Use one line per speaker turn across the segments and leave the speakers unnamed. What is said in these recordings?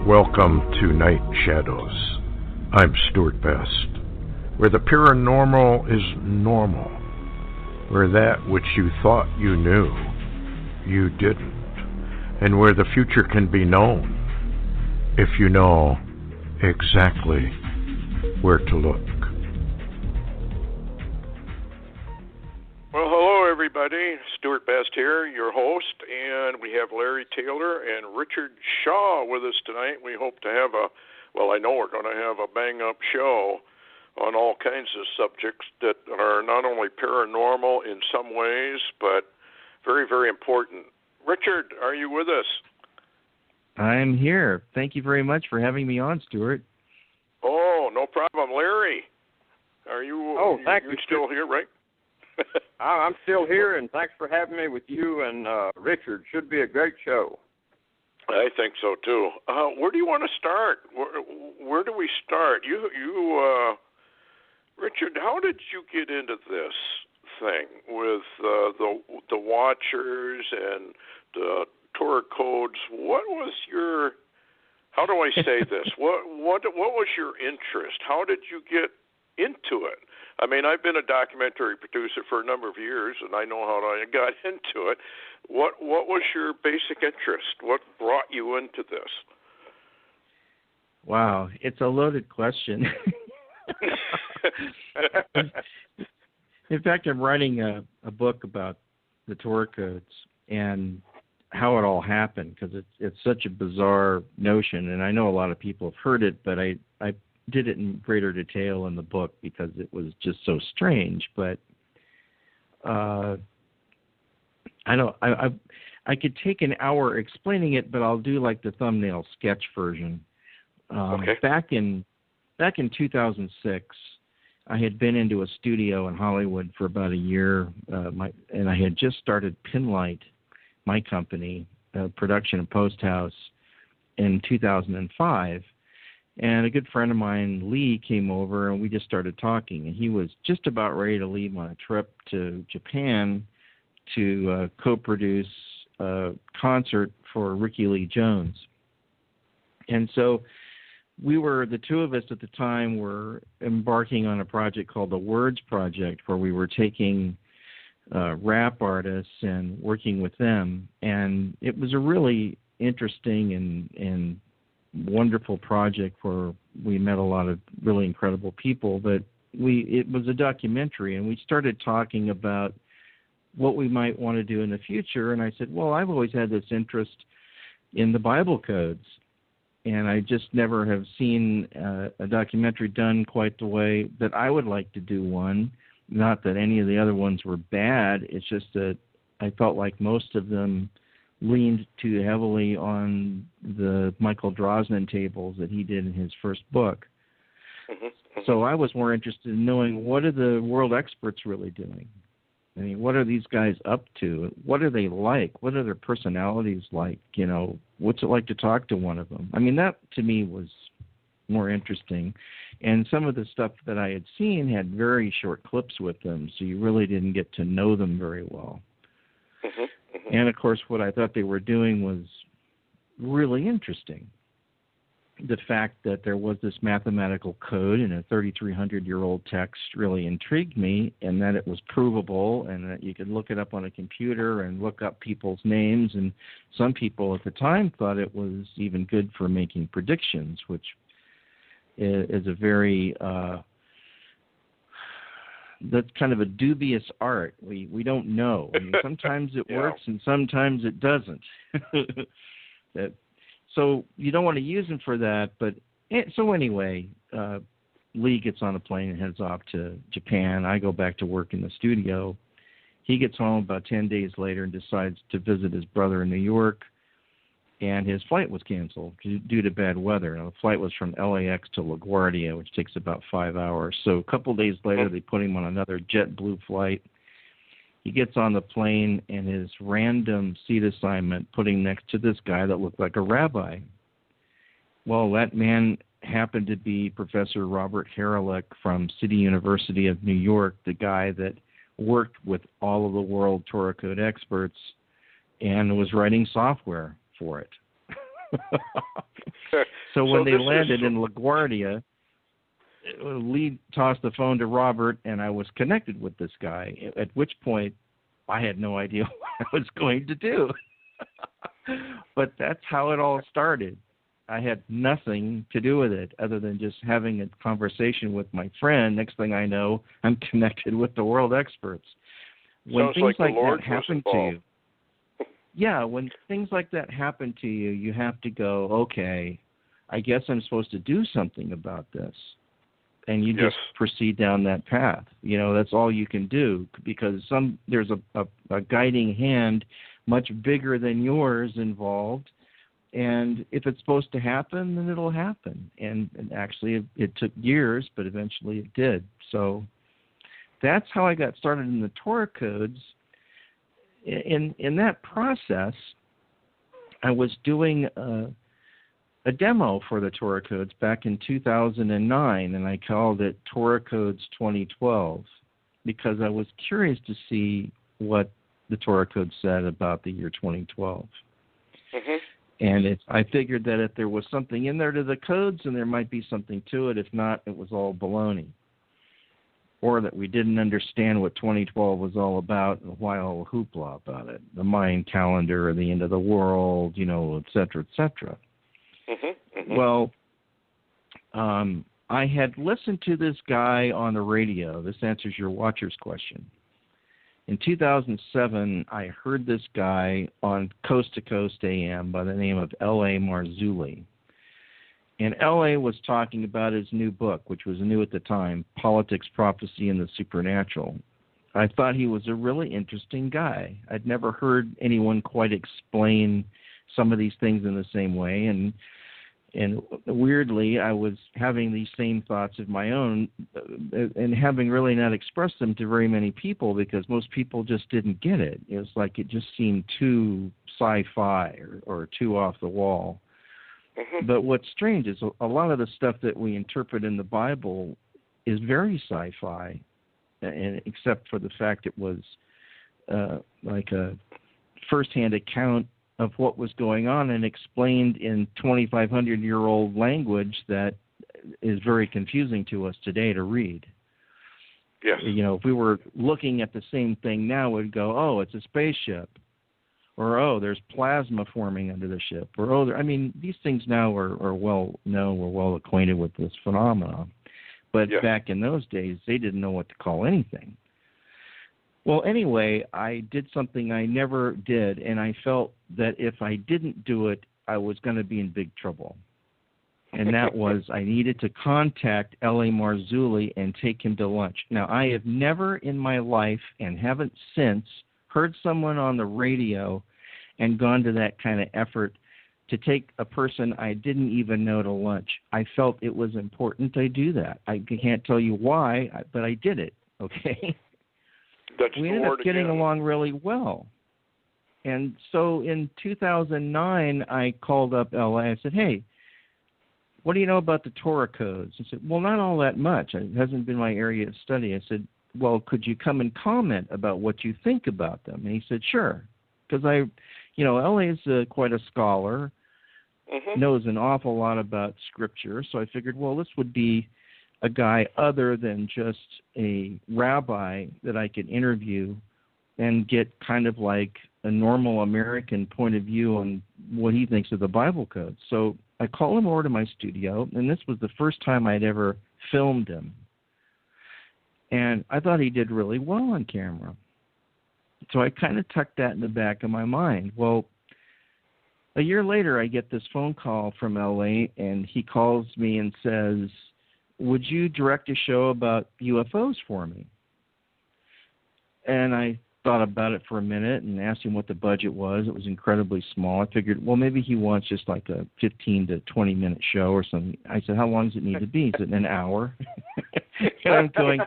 Welcome to Night Shadows. I'm Stewart Best, where the paranormal is normal, where that which you thought you knew, you didn't, and where the future can be known if you know exactly where to look. Well, hello everybody. Stewart Best here, your host, and we have Larry Taylor and Richard Shaw with us tonight. We hope to have I know we're going to have a bang-up show on all kinds of subjects that are not only paranormal in some ways, but very, very important. Richard, are you with us?
I'm here. Thank you very much for having me on, Stewart.
Oh, no problem. Larry, are you,
thank you
still here, right?
I'm still here, and thanks for having me with you and Richard. Should be a great show.
I think so too. Where do you want to start? Where do we start? You, Richard, how did you get into this thing with the Watchers and the Torah codes? What was your? How do I say this? What was your interest? How did you get into it? I mean, I've been a documentary producer for a number of years, and I know how I got into it. What was your basic interest? What brought you into this?
Wow, it's a loaded question. In fact, I'm writing a book about the Torah codes and how it all happened, because it's such a bizarre notion, and I know a lot of people have heard it, but I did it in greater detail in the book because it was just so strange. But I could take an hour explaining it, but I'll do like the thumbnail sketch version.
Okay.
Back in 2006, I had been into a studio in Hollywood for about a year, and I had just started Pinlight, my company, production and post house, in 2005. And a good friend of mine, Lee, came over, and we just started talking. And he was just about ready to leave on a trip to Japan to co-produce a concert for Ricky Lee Jones. And so the two of us at the time were embarking on a project called the Words Project, where we were taking rap artists and working with them. And it was a really interesting and wonderful project where we met a lot of really incredible people, but it was a documentary, and we started talking about what we might want to do in the future. And I said, well, I've always had this interest in the Bible codes, and I just never have seen a documentary done quite the way that I would like to do one. Not that any of the other ones were bad, it's just that I felt like most of them leaned too heavily on the Michael Drosnin tables that he did in his first book.
Mm-hmm.
So I was more interested in knowing, what are the world experts really doing? I mean, what are these guys up to? What are they like? What are their personalities like? You know, what's it like to talk to one of them? I mean, that to me was more interesting. And some of the stuff that I had seen had very short clips with them, so you really didn't get to know them very well.
Mm-hmm. Mm-hmm.
And, of course, what I thought they were doing was really interesting. The fact that there was this mathematical code in a 3,300-year-old text really intrigued me, and that it was provable, and that you could look it up on a computer and look up people's names. And some people at the time thought it was even good for making predictions, which is a very that's kind of a dubious art. We don't know. I mean, sometimes it works and sometimes it doesn't. So you don't want to use them for that. But so anyway, Lee gets on a plane and heads off to Japan. I go back to work in the studio. He gets home about 10 days later and decides to visit his brother in New York. And his flight was canceled due to bad weather. Now, the flight was from LAX to LaGuardia, which takes about 5 hours. So a couple of days later, they put him on another JetBlue flight. He gets on the plane, and his random seat assignment put him next to this guy that looked like a rabbi. Well, that man happened to be Professor Robert Haralick from City University of New York, the guy that worked with all of the world Torah code experts and was writing software for it. So when they landed in LaGuardia, Lee tossed the phone to Robert, and I was connected with this guy, at which point I had no idea what I was going to do. But that's how it all started. I had nothing to do with it other than just having a conversation with my friend. Next thing I know, I'm connected with the world experts. When
Sounds
things
like
that happen to you, yeah, when things like that happen to you, you have to go, okay, I guess I'm supposed to do something about this. And you just proceed down that path. You know, that's all you can do, because there's a guiding hand much bigger than yours involved. And if it's supposed to happen, then it'll happen. And actually, it took years, but eventually it did. So that's how I got started in the Torah codes. In that process, I was doing a demo for the Torah codes back in 2009, and I called it Torah Codes 2012 because I was curious to see what the Torah code said about the year 2012.
Mm-hmm.
And I figured that if there was something in there to the codes, then there might be something to it. If not, it was all baloney. Or that we didn't understand what 2012 was all about and why all the hoopla about it. The Mayan calendar, or the end of the world, you know, et cetera, et cetera.
Mm-hmm. Mm-hmm.
Well, I had listened to this guy on the radio. This answers your watcher's question. In 2007, I heard this guy on Coast to Coast AM by the name of L.A. Marzulli. And L.A. was talking about his new book, which was new at the time, Politics, Prophecy, and the Supernatural. I thought he was a really interesting guy. I'd never heard anyone quite explain some of these things in the same way, and weirdly, I was having these same thoughts of my own and having really not expressed them to very many people because most people just didn't get it. It was like it just seemed too sci-fi or too off the wall. Mm-hmm. But what's strange is a lot of the stuff that we interpret in the Bible is very sci-fi, and except for the fact it was like a first-hand account of what was going on and explained in 2,500-year-old language that is very confusing to us today to read.
Yes.
You know, if we were looking at the same thing now, we'd go, oh, it's a spaceship. Or, oh, there's plasma forming under the ship. Or, oh, I mean, these things now are well known. We're well acquainted with this phenomenon. But back in those days, they didn't know what to call anything. Well, anyway, I did something I never did, and I felt that if I didn't do it, I was going to be in big trouble. And that was I needed to contact L.A. Marzulli and take him to lunch. Now, I have never in my life, and haven't since, heard someone on the radio and gone to that kind of effort to take a person I didn't even know to lunch. I felt it was important I do that. I can't tell you why, but I did it, okay? We ended up getting along really well. And so in 2009, I called up LA. I said, hey, what do you know about the Torah codes? He said, well, not all that much. It hasn't been my area of study. I said, well, could you come and comment about what you think about them? And he said, sure. Because LA is quite a scholar, knows an awful lot about Scripture. So I figured, well, this would be a guy other than just a rabbi that I could interview and get kind of like a normal American point of view on what he thinks of the Bible code. So I called him over to my studio, and this was the first time I'd ever filmed him. And I thought he did really well on camera. So I kind of tucked that in the back of my mind. Well, a year later, I get this phone call from LA, and he calls me and says, would you direct a show about UFOs for me? And I thought about it for a minute and asked him what the budget was. It was incredibly small. I figured, well, maybe he wants just like a 15 to 20-minute show or something. I said, how long does it need to be? Is it an hour? And I'm going,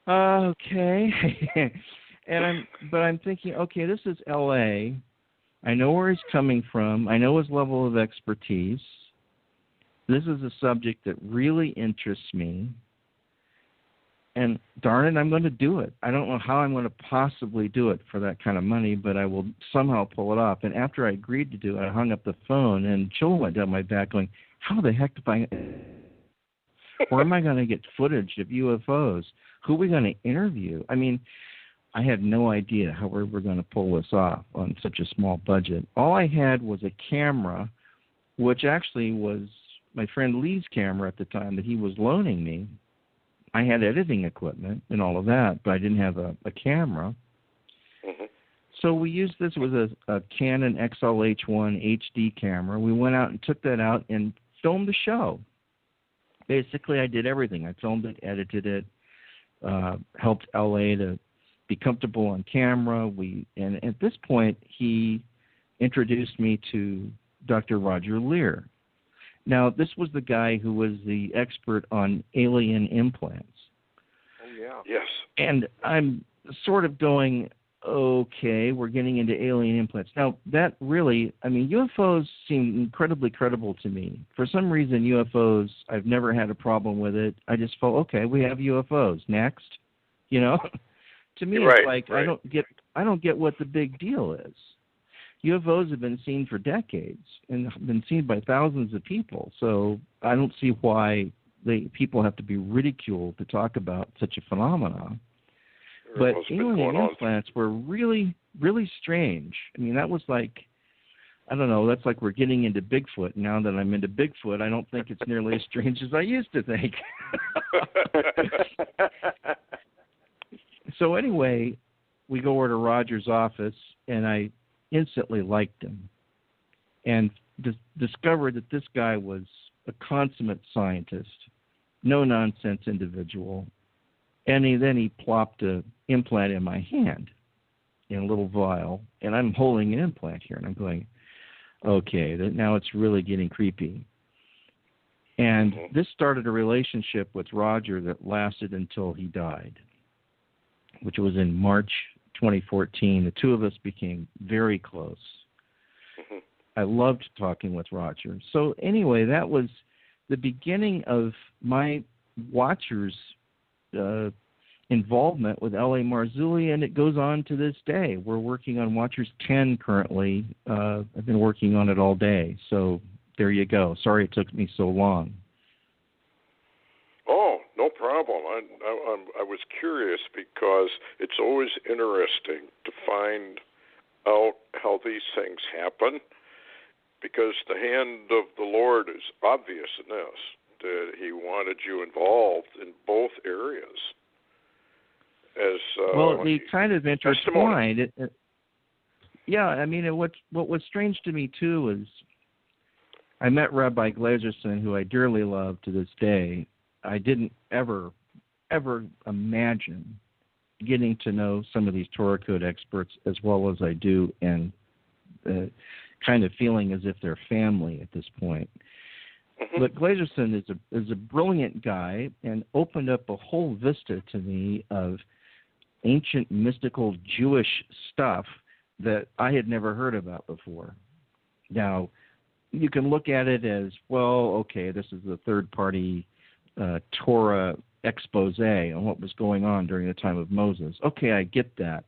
okay. But I'm thinking, okay, this is L.A. I know where he's coming from. I know his level of expertise. This is a subject that really interests me. And darn it, I'm going to do it. I don't know how I'm going to possibly do it for that kind of money, but I will somehow pull it off. And after I agreed to do it, I hung up the phone, and Joel went down my back going, how the heck do I... Where am I going to get footage of UFOs? Who are we going to interview? I mean, I had no idea how we were going to pull this off on such a small budget. All I had was a camera, which actually was my friend Lee's camera at the time that he was loaning me. I had editing equipment and all of that, but I didn't have a camera.
Mm-hmm.
So we used this with a Canon XLH1 HD camera. We went out and took that out and filmed the show. Basically, I did everything. I filmed it, edited it, helped LA to be comfortable on camera. And at this point, he introduced me to Dr. Roger Lear. Now, this was the guy who was the expert on alien implants.
Oh, yeah.
Yes.
And I'm sort of going, okay, we're getting into alien implants. Now, that really, I mean, UFOs seem incredibly credible to me. For some reason, UFOs, I've never had a problem with it. I just felt, okay, we have UFOs. Next. You know? To me,
right,
it's like,
right.
I don't get what the big deal is. UFOs have been seen for decades and have been seen by thousands of people. So I don't see why people have to be ridiculed to talk about such a phenomenon. But alien implants were really, really strange. I mean, that was like, I don't know, that's like we're getting into Bigfoot. Now that I'm into Bigfoot, I don't think it's nearly as strange as I used to think. So anyway, we go over to Roger's office, and I instantly liked him and discovered that this guy was a consummate scientist, no-nonsense individual. And then he plopped an implant in my hand in a little vial, and I'm holding an implant here, and I'm going, okay, now it's really getting creepy. And this started a relationship with Roger that lasted until he died, which was in March 2014. The two of us became very close.
Mm-hmm.
I loved talking with Roger. So anyway, that was the beginning of my Watchers involvement with L.A. Marzulli, and it goes on to this day. We're working on Watchers 10 currently. I've been working on it all day. So there you go. Sorry it took me so long.
Oh, no problem. I was curious because it's always interesting to find out how these things happen, because the hand of the Lord is obvious in this, that he wanted you involved in both areas.
Well, they kind of intertwined. Yeah, I mean, what was strange to me, too, is I met Rabbi Glazerson, who I dearly love to this day. I didn't ever imagine getting to know some of these Torah code experts as well as I do, and kind of feeling as if they're family at this point. Mm-hmm. But Glazerson is a brilliant guy and opened up a whole vista to me of ancient mystical Jewish stuff that I had never heard about before. Now, you can look at it as, well, okay, this is the third-party Torah expose on what was going on during the time of Moses. Okay, I get that.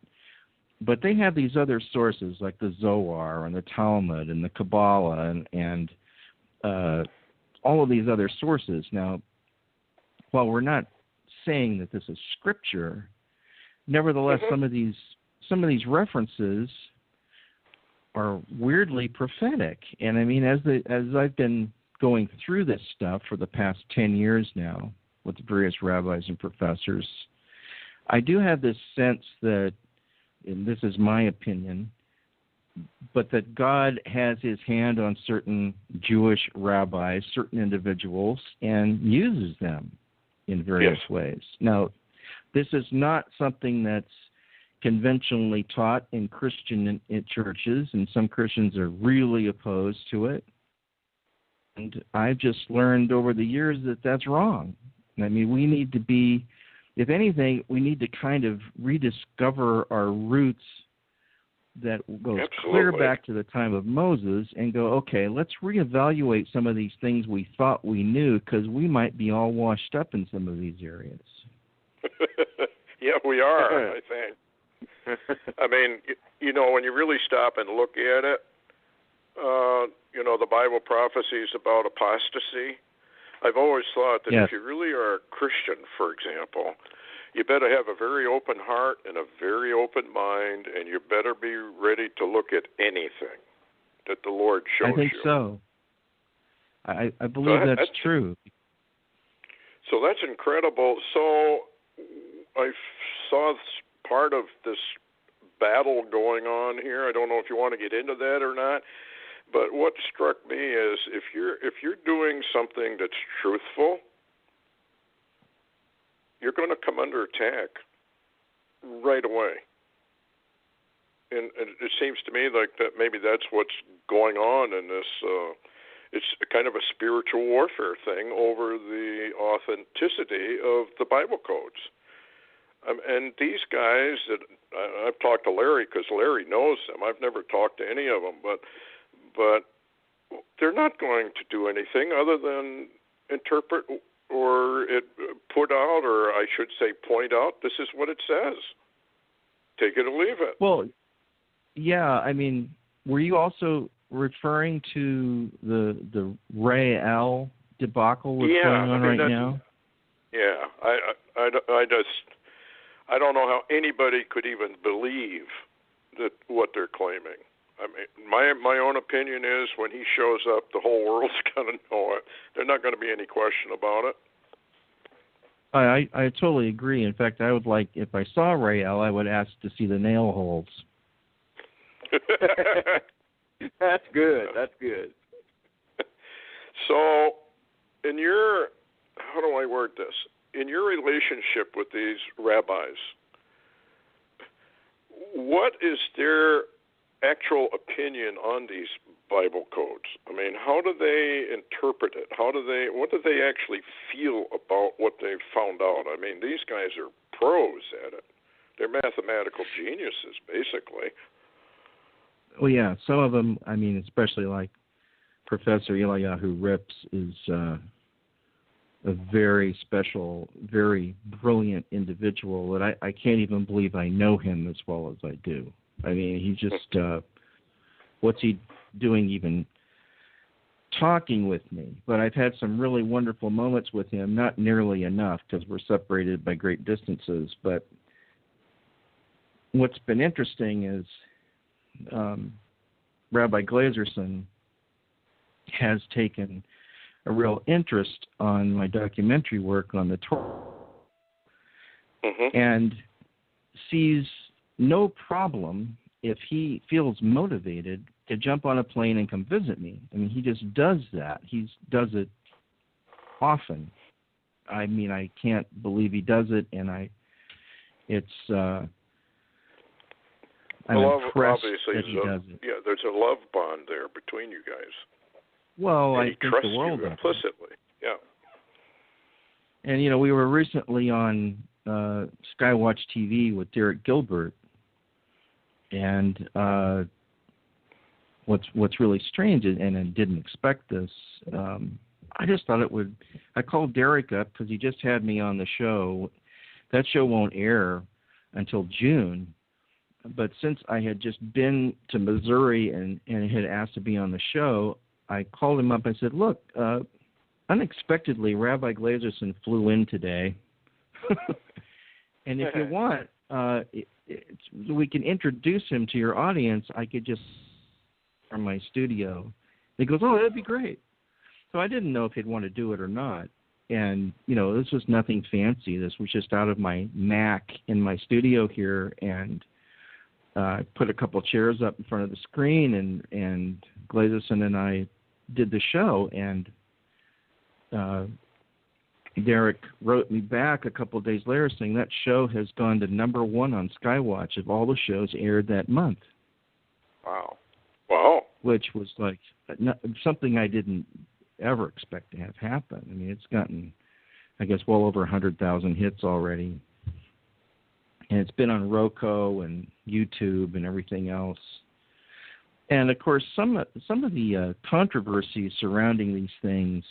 But they have these other sources like the Zohar and the Talmud and the Kabbalah and all of these other sources. Now, while we're not saying that this is scripture, nevertheless, some of these references are weirdly prophetic. And I mean, as I've been going through this stuff for the past 10 years now with various rabbis and professors, I do have this sense that, and this is my opinion, but that God has his hand on certain Jewish rabbis, certain individuals, and uses them in various ways. Now, this is not something that's conventionally taught in Christian churches, and some Christians are really opposed to it. And I've just learned over the years that that's wrong. I mean, we need to be, if anything, we need to kind of rediscover our roots that goes clear back to the time of Moses and go, okay, let's reevaluate some of these things we thought we knew, because we might be all washed up in some of these areas.
Yeah, we are, I think. I mean, when you really stop and look at it, the Bible prophecies about apostasy, I've always thought that if you really are a Christian, for example, you better have a very open heart and a very open mind, and you better be ready to look at anything that the Lord shows you.
I think so. I believe that's true.
So that's incredible. So I saw part of this battle going on here. I don't know if you want to get into that or not, but what struck me is if you're doing something that's truthful, you're going to come under attack right away. And it seems to me like that maybe that's what's going on in this. It's kind of a spiritual warfare thing over the authenticity of the Bible codes. And these guys that I've talked to Larry because Larry knows them. I've never talked to any of them, but they're not going to do anything other than interpret or put out, or I should say point out, this is what it says. Take it or leave it.
Well, yeah, I mean, were you also referring to the Ray L debacle that's going on right now?
Yeah, I don't know how anybody could even believe that what they're claiming. I mean, my own opinion is when he shows up, the whole world's going to know it. There's not going to be any question about it.
I totally agree. In fact, I would like, if I saw Ray L, I would ask to see the nail holes.
That's good. That's good.
So, how do I word this? In your relationship with these rabbis, what is their actual opinion on these Bible codes? I mean, how do they interpret it? What do they actually feel about what they've found out? I mean, these guys are pros at it. They're mathematical geniuses, basically.
Well, yeah, some of them, I mean, especially like Professor Eliyahu Rips is a very special, very brilliant individual that I can't even believe I know him as well as I do. I mean, he just, what's he doing even talking with me? But I've had some really wonderful moments with him, not nearly enough because we're separated by great distances. But what's been interesting is Rabbi Glazerson has taken a real interest on my documentary work on the Torah and sees no problem if he feels motivated to jump on a plane and come visit me. I mean, he just does that. He does it often. I mean, I can't believe he does it, and I'm impressed that he does it.
Yeah, there's a love bond there between you guys.
Well,
and
I think the world
you implicitly. Yeah.
And we were recently on Skywatch TV with Derek Gilbert, and what's really strange, and I didn't expect this. I just thought it would. I called Derek up because he just had me on the show. That show won't air until June. But since I had just been to Missouri and had asked to be on the show, I called him up. I said, look, unexpectedly, Rabbi Glazerson flew in today. And if you want, we can introduce him to your audience. I could just from my studio. He goes, oh, that'd be great. So I didn't know if he'd want to do it or not. And, this was nothing fancy. This was just out of my Mac in my studio here, and put a couple chairs up in front of the screen, and Glazerson and I did the show, and Derek wrote me back a couple of days later saying that show has gone to #1 on Skywatch of all the shows aired that month.
Wow.
Which was like something I didn't ever expect to have happen. I mean, it's gotten, I guess, well over 100,000 hits already. And it's been on Roku and YouTube and everything else. And, of course, some of the controversy surrounding these things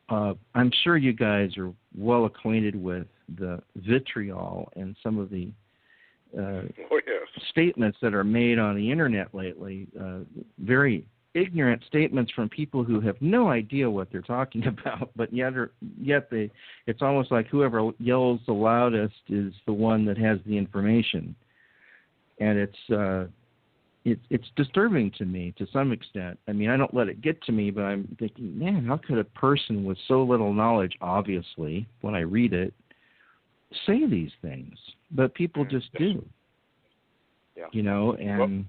I'm sure you guys are well acquainted with the vitriol and some of the statements that are made on the internet lately. Very ignorant statements from people who have no idea what they're talking about, but yet it's almost like whoever yells the loudest is the one that has the information, and it's disturbing to me to some extent. I mean, I don't let it get to me, but I'm thinking, man, how could a person with so little knowledge, obviously, when I read it, say these things? But people just do.
Yeah.
You know, and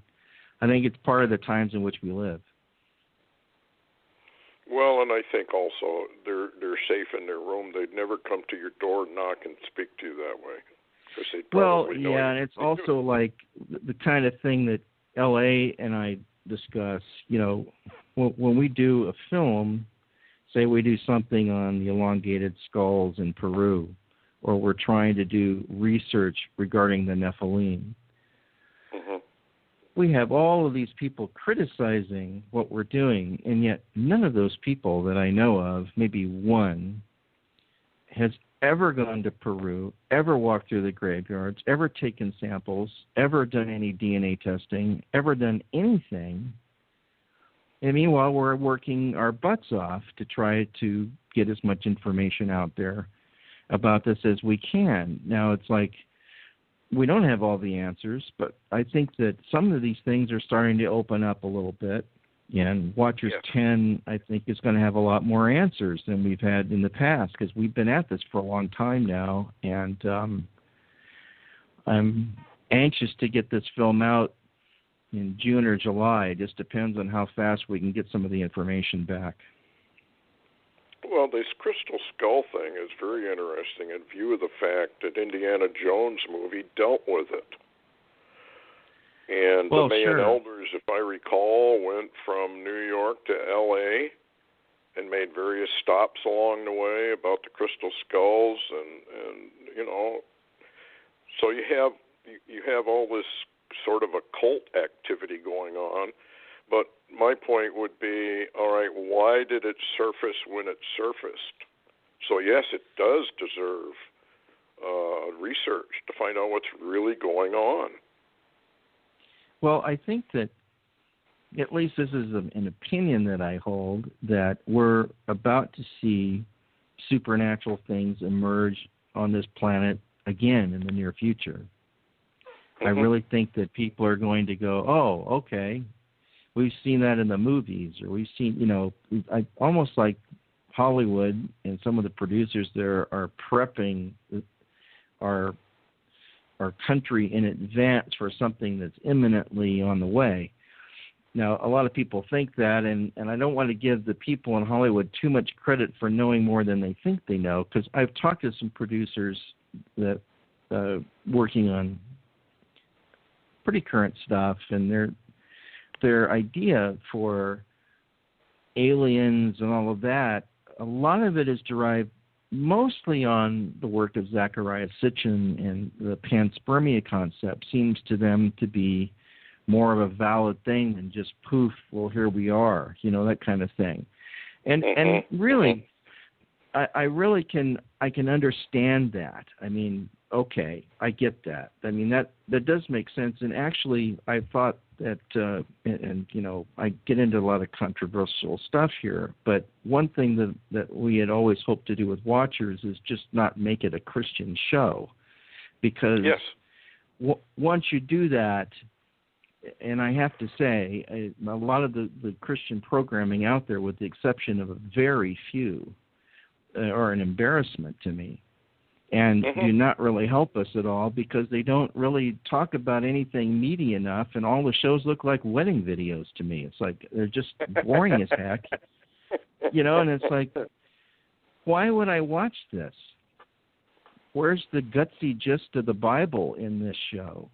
I think it's part of the times in which we live.
Well, and I think also they're safe in their room. They'd never come to your door, knock, and speak to you that way.
And it's also like the kind of thing that L.A. and I discuss. You know, when we do a film, say we do something on the elongated skulls in Peru, or we're trying to do research regarding the Nephilim.
Mm-hmm.
We have all of these people criticizing what we're doing, and yet none of those people that I know of, maybe one, has ever gone to Peru, ever walked through the graveyards, ever taken samples, ever done any DNA testing, ever done anything. And meanwhile, we're working our butts off to try to get as much information out there about this as we can. Now, it's like we don't have all the answers, but I think that some of these things are starting to open up a little bit. And Watchers 10, I think, is going to have a lot more answers than we've had in the past, because we've been at this for a long time now. And I'm anxious to get this film out in June or July. It just depends on how fast we can get some of the information back.
Well, this crystal skull thing is very interesting in view of the fact that Indiana Jones movie dealt with it. And the Mayan elders, if I recall, went from New York to L.A. and made various stops along the way about the crystal skulls, and you know, so you have all this sort of occult activity going on. But my point would be, all right, why did it surface when it surfaced? So yes, it does deserve research to find out what's really going on.
Well, I think that, at least this is an opinion that I hold, that we're about to see supernatural things emerge on this planet again in the near future. Mm-hmm. I really think that people are going to go, oh, okay, we've seen that in the movies, or we've seen, you know, I almost like Hollywood and some of the producers there are prepping our country in advance for something that's imminently on the way. Now, a lot of people think that, and I don't want to give the people in Hollywood too much credit for knowing more than they think they know, because I've talked to some producers that working on pretty current stuff, and their idea for aliens and all of that, a lot of it is derived mostly on the work of Zecharia Sitchin, and the panspermia concept seems to them to be more of a valid thing than just poof, well, here we are, you know, that kind of thing. And really, I really can understand that. I mean, okay, I get that. I mean, that does make sense. And actually, I thought that, and you know, I get into a lot of controversial stuff here, but one thing that we had always hoped to do with Watchers is just not make it a Christian show, because once you do that, and I have to say, a lot of the Christian programming out there, with the exception of a very few, are an embarrassment to me. And do not really help us at all, because they don't really talk about anything meaty enough, and all the shows look like wedding videos to me. It's like they're just boring as heck, you know. And it's like, why would I watch this? Where's the gutsy gist of the Bible in this show?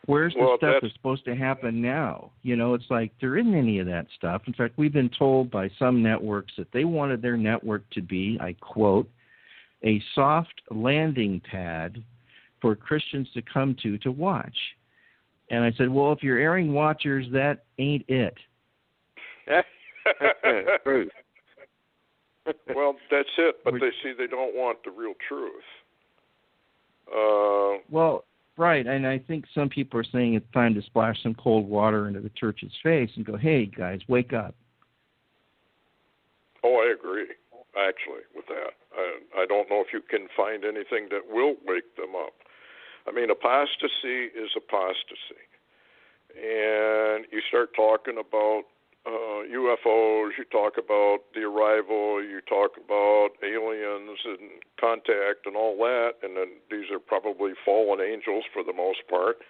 Where's the stuff that's supposed to happen now? You know, it's like there isn't any of that stuff. In fact, we've been told by some networks that they wanted their network to be, I quote, a soft landing pad for Christians to come to watch. And I said, well, if you're airing Watchers, that ain't it.
True.
Well, that's it. But they don't want the real truth.
Well, right, and I think some people are saying it's time to splash some cold water into the church's face and go, "Hey, guys, wake up."
Oh, I agree, actually, with that. I don't know if you can find anything that will wake them up. I mean, apostasy is apostasy. And you start talking about UFOs, you talk about the arrival, you talk about aliens and contact and all that, and then these are probably fallen angels for the most part.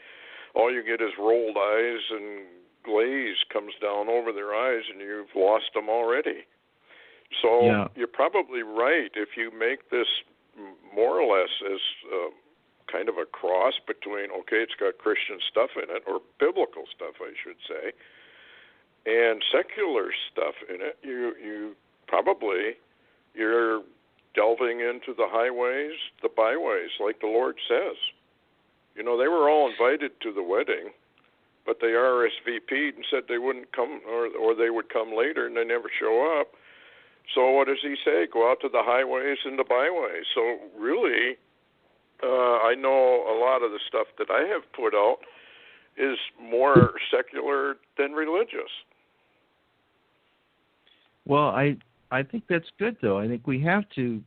All you get is rolled eyes and glaze comes down over their eyes, and you've lost them already. So You're probably right if you make this more or less as kind of a cross between, okay, it's got Christian stuff in it, or biblical stuff, I should say, and secular stuff in it. You're delving into the highways, the byways, like the Lord says. You know, they were all invited to the wedding, but they RSVP'd and said they wouldn't come, or they would come later, and they never show up. So what does he say? Go out to the highways and the byways. So really, I know a lot of the stuff that I have put out is more secular than religious.
Well, I think that's good, though. I think we have to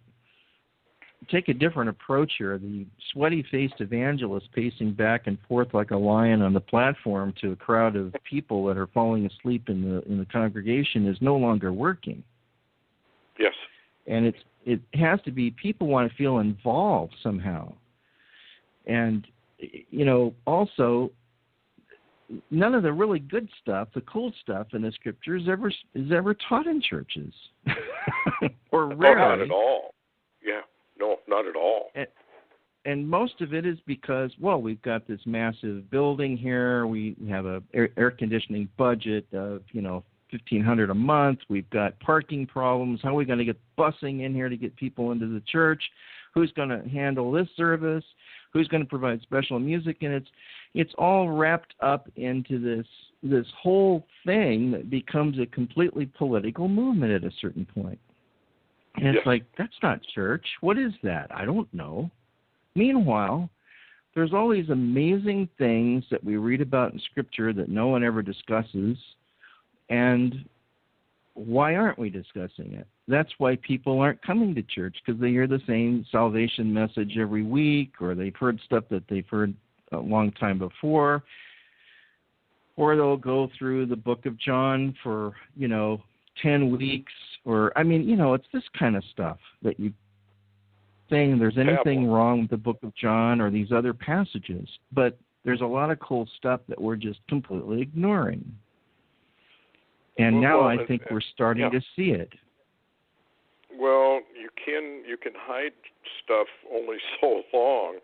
take a different approach here. The sweaty-faced evangelist pacing back and forth like a lion on the platform to a crowd of people that are falling asleep in the congregation is no longer working.
Yes.
And it has to be, people want to feel involved somehow. And, you know, also, none of the really good stuff, the cool stuff in the Scripture is ever taught in churches. Or rarely.
Oh, not at all. Yeah, no, not at all.
And most of it is because, well, we've got this massive building here. We have a air conditioning budget of, $1,500 a month. We've got parking problems. How are we going to get busing in here to get people into the church? Who's going to handle this service? Who's going to provide special music? And it's all wrapped up into this whole thing that becomes a completely political movement at a certain point. And it's like, that's not church. What is that? I don't know. Meanwhile, there's all these amazing things that we read about in Scripture that no one ever discusses. And why aren't we discussing it? That's why people aren't coming to church, because they hear the same salvation message every week, or they've heard stuff that they've heard a long time before, or they'll go through the book of John for, 10 weeks, or, it's this kind of stuff that you think there's anything wrong with the book of John or these other passages, but there's a lot of cool stuff that we're just completely ignoring. And now I think we're starting to see it.
Well, you can hide stuff only so long,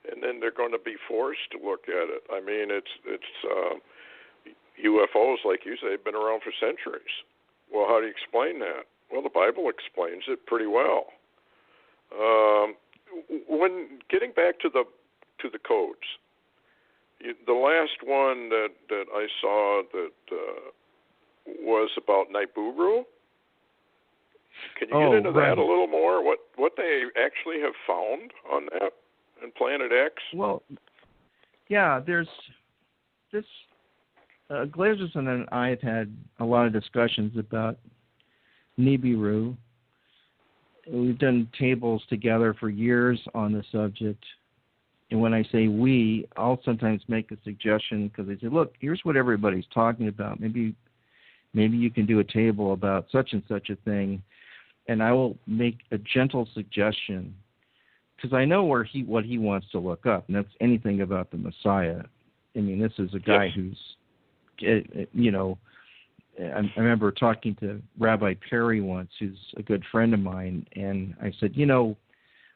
and then they're going to be forced to look at it. I mean, it's UFOs, like you say, have been around for centuries. Well, how do you explain that? Well, the Bible explains it pretty well. When getting back to the codes, the last one that I saw that was about Nibiru. Can you get into that a little more? What they actually have found on that in Planet X?
Well, yeah, there's this. Glazerson and I have had a lot of discussions about Nibiru. We've done tables together for years on the subject. And when I say we, I'll sometimes make a suggestion because they say, look, here's what everybody's talking about. Maybe you can do a table about such and such a thing. And I will make a gentle suggestion because I know what he wants to look up, and that's anything about the Messiah. I mean, this is a guy who's, I remember talking to Rabbi Perry once, who's a good friend of mine, and I said,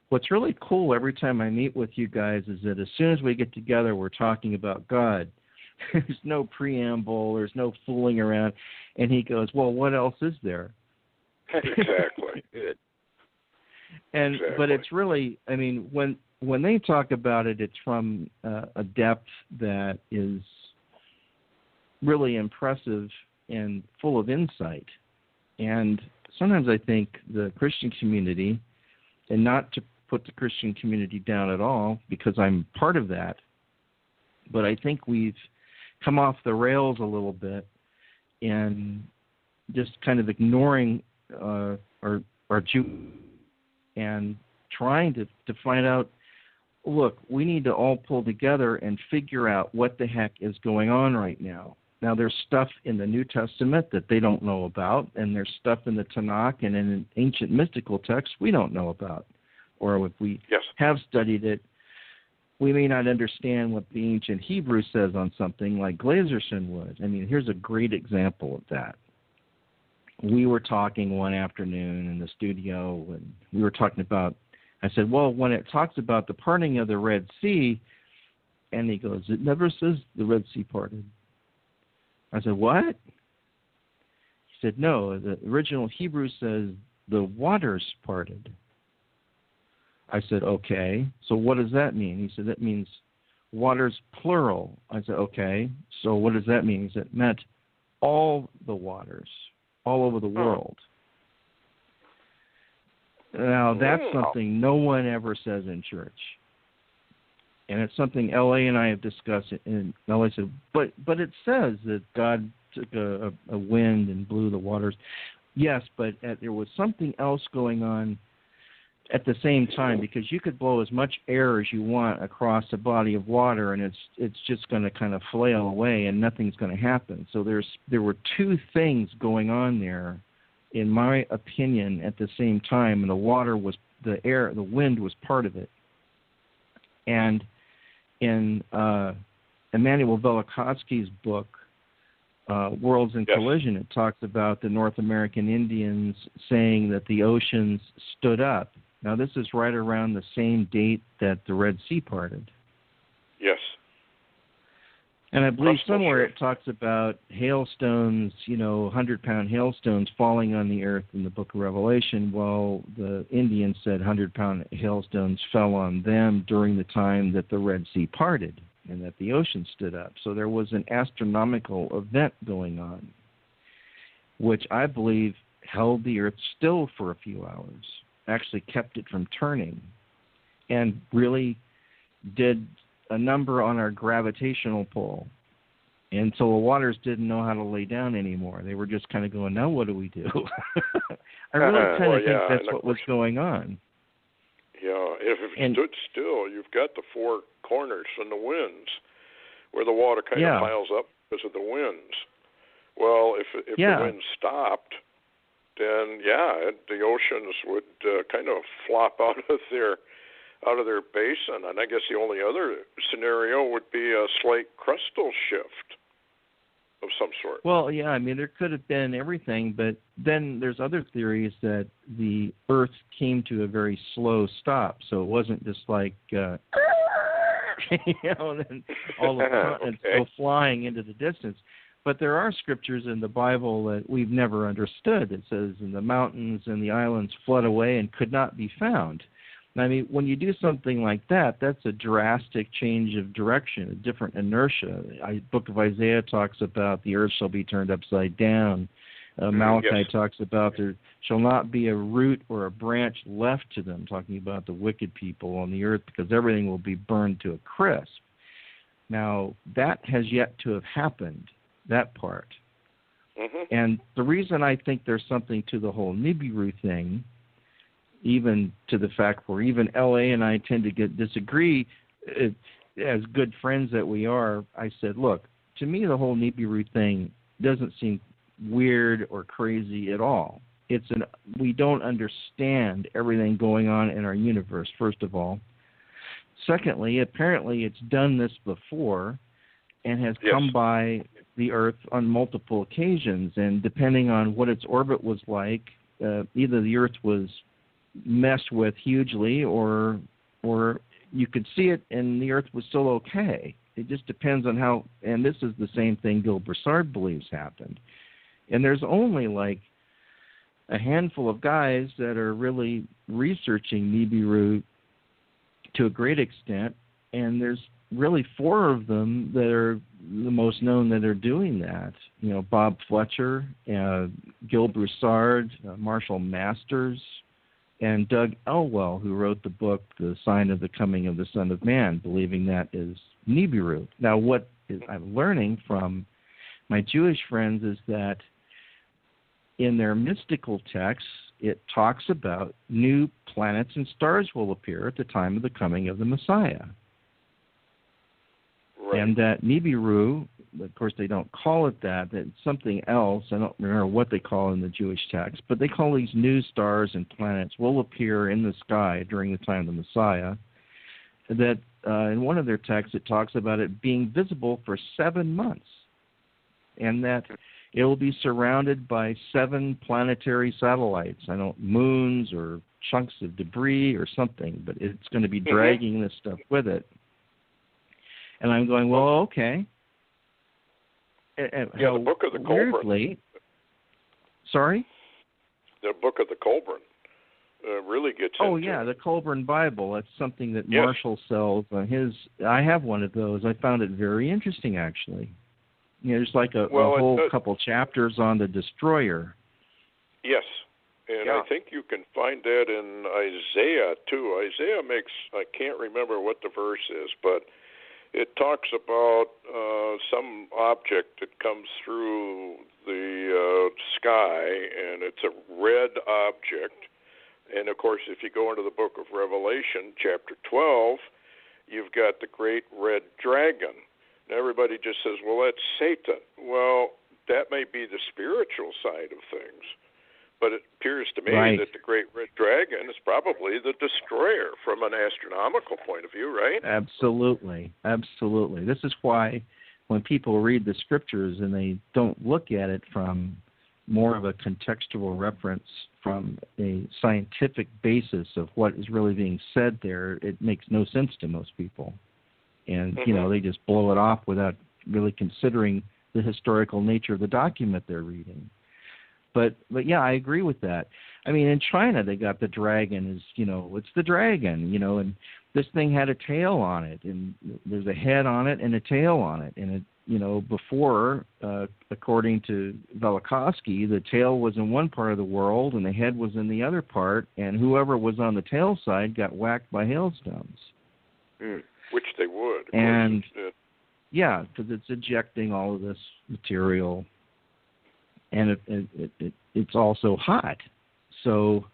what's really cool every time I meet with you guys is that as soon as we get together, we're talking about God. There's no preamble. There's no fooling around. And he goes, well, what else is there?
Exactly.
But it's really, I mean, when they talk about it, it's from a depth that is really impressive and full of insight. And sometimes I think the Christian community, and not to put the Christian community down at all, because I'm part of that, but I think we've come off the rails a little bit and just kind of ignoring our Jew and trying to find out, look, we need to all pull together and figure out what the heck is going on right now. Now, there's stuff in the New Testament that they don't know about, and there's stuff in the Tanakh and in ancient mystical texts we don't know about. Or if we have studied it, we may not understand what the ancient Hebrew says on something like Glazerson would. I mean, here's a great example of that. We were talking one afternoon in the studio, and we were talking about, I said, well, when it talks about the parting of the Red Sea, and he goes, it never says the Red Sea parted. I said, what? He said, no, the original Hebrew says the waters parted. I said, okay, so what does that mean? He said, that means waters plural. I said, okay, so what does that mean? He said, it meant all the waters, all over the world. Now, that's something no one ever says in church. And it's something L.A. and I have discussed. And L.A. said, but it says that God took a wind and blew the waters. Yes, but there was something else going on at the same time, because you could blow as much air as you want across a body of water, and it's just going to kind of flail away, and nothing's going to happen. So there were two things going on there, in my opinion, at the same time, and the wind was part of it. And in Immanuel Velikovsky's book, Worlds in Collision, it talks about the North American Indians saying that the oceans stood up. Now, this is right around the same date that the Red Sea parted.
Yes.
And I believe somewhere it talks about hailstones, 100-pound hailstones falling on the earth in the book of Revelation. Well, the Indians said 100-pound hailstones fell on them during the time that the Red Sea parted and that the ocean stood up. So there was an astronomical event going on, which I believe held the earth still for a few hours, actually kept it from turning, and really did a number on our gravitational pull. And so the waters didn't know how to lay down anymore. They were just kind of going, now what do we do? I really kind of think that's what was going on.
Yeah, if it stood still, you've got the four corners and the winds where the water kind of piles up because of the winds. Well, if the wind stopped, then the oceans would kind of flop out of their basin, and I guess the only other scenario would be a slight crustal shift of some sort.
Well, yeah, I mean, there could have been everything, but then there's other theories that the Earth came to a very slow stop, so it wasn't just like, and then all the continents go flying into the distance. But there are scriptures in the Bible that we've never understood. It says, and the mountains and the islands fled away and could not be found. I mean, when you do something like that, that's a drastic change of direction, a different inertia. Book of Isaiah talks about the earth shall be turned upside down. Malachi talks about there shall not be a root or a branch left to them, talking about the wicked people on the earth, because everything will be burned to a crisp. Now, that has yet to have happened, that part. Mm-hmm. And the reason I think there's something to the whole Nibiru thing, even to the fact where even L.A. and I tend to disagree, as good friends that we are, I said, look, to me the whole Nibiru thing doesn't seem weird or crazy at all. We don't understand everything going on in our universe, first of all. Secondly, apparently it's done this before and has come by the Earth on multiple occasions, and depending on what its orbit was like, either the Earth was messed with hugely, or you could see it and the Earth was still okay. It just depends on how, and this is the same thing Gil Broussard believes happened. And there's only like a handful of guys that are really researching Nibiru to a great extent, and there's really 4 of them that are the most known that are doing that. You know, Bob Fletcher, Gil Broussard, Marshall Masters, and Doug Elwell, who wrote the book, The Sign of the Coming of the Son of Man, believing that is Nibiru. Now, what I'm learning from my Jewish friends is that in their mystical texts, it talks about new planets and stars will appear at the time of the coming of the Messiah.
Right.
And that Nibiru, of course they don't call it that, it's something else. I don't remember what they call it in the Jewish text, but they call these new stars and planets will appear in the sky during the time of the Messiah. That in one of their texts it talks about it being visible for 7 months, and that it will be surrounded by 7 planetary satellites. I don't know, moons or chunks of debris or something, but it's going to be dragging this stuff with it. And I'm going, well, okay.
The Book of the Colburn.
Sorry?
The Book of the Colburn really gets
into. Oh,
yeah,
the Colburn Bible. That's something that Marshall sells on his. I have one of those. I found it very interesting, actually. You know, there's like a whole couple chapters on the destroyer.
Yes, and I think you can find that in Isaiah, too. Isaiah makes, I can't remember what the verse is, but it talks about some object that comes through the sky, and it's a red object. And, of course, if you go into the book of Revelation, chapter 12, you've got the great red dragon. And everybody just says, well, that's Satan. Well, that may be the spiritual side of things. But it appears to me that the great red dragon is probably the destroyer from an astronomical point of view, right?
Absolutely. Absolutely. This is why when people read the scriptures and they don't look at it from more of a contextual reference from a scientific basis of what is really being said there, it makes no sense to most people. And, you know, they just blow it off without really considering the historical nature of the document they're reading. But yeah, I agree with that. I mean, in China, they got the dragon it's the dragon, and this thing had a tail on it, and there's a head on it and a tail on it. And it, before, according to Velikovsky, the tail was in one part of the world and the head was in the other part, and whoever was on the tail side got whacked by hailstones.
Which they would.
And, because it's ejecting all of this material. And it's also hot. So,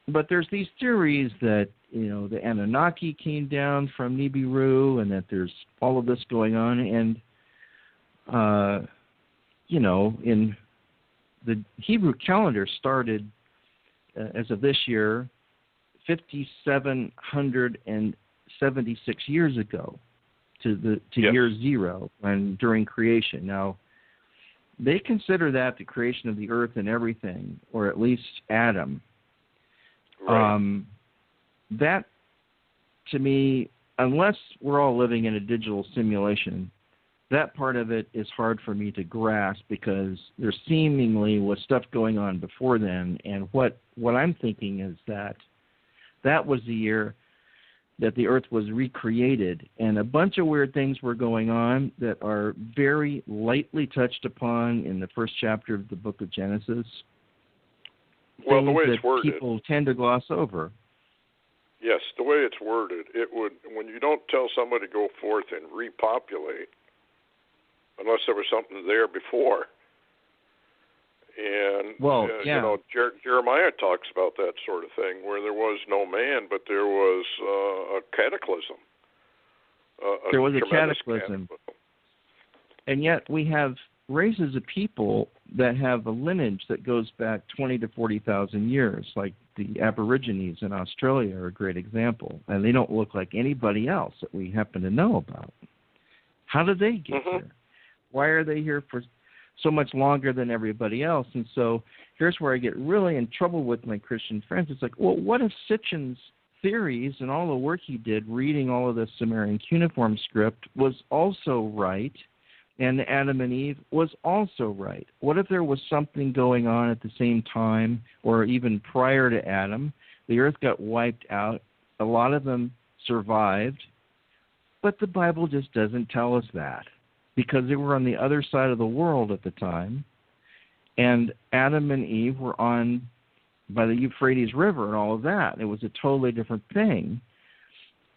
but there's these theories that, the Anunnaki came down from Nibiru and that there's all of this going on. And, in the Hebrew calendar started, as of this year, 5,776 years ago to year zero and during creation. Now, they consider that the creation of the earth and everything, or at least Adam.
Right.
That, to me, unless we're all living in a digital simulation, that part of it is hard for me to grasp because there seemingly was stuff going on before then. And what I'm thinking is that was the year that the earth was recreated, and a bunch of weird things were going on that are very lightly touched upon in the first chapter of the book of Genesis.
Well, the way it's worded,
people tend to gloss over.
Yes, the way it's worded, it would, when you don't tell somebody to go forth and repopulate, unless there was something there before. And, Jeremiah talks about that sort of thing, where there was no man, but there was a cataclysm.
There was a cataclysm. And yet we have races of people that have a lineage that goes back 20 to 40,000 years, like the Aborigines in Australia are a great example. And they don't look like anybody else that we happen to know about. How did they get here? Why are they here for so much longer than everybody else? And so here's where I get really in trouble with my Christian friends. It's like, well, what if Sitchin's theories and all the work he did reading all of the Sumerian cuneiform script was also right, and Adam and Eve was also right? What if there was something going on at the same time or even prior to Adam? The earth got wiped out. A lot of them survived, but the Bible just doesn't tell us that. because they were on the other side of the world at the time, and Adam and Eve were by the Euphrates River and all of that. It was a totally different thing.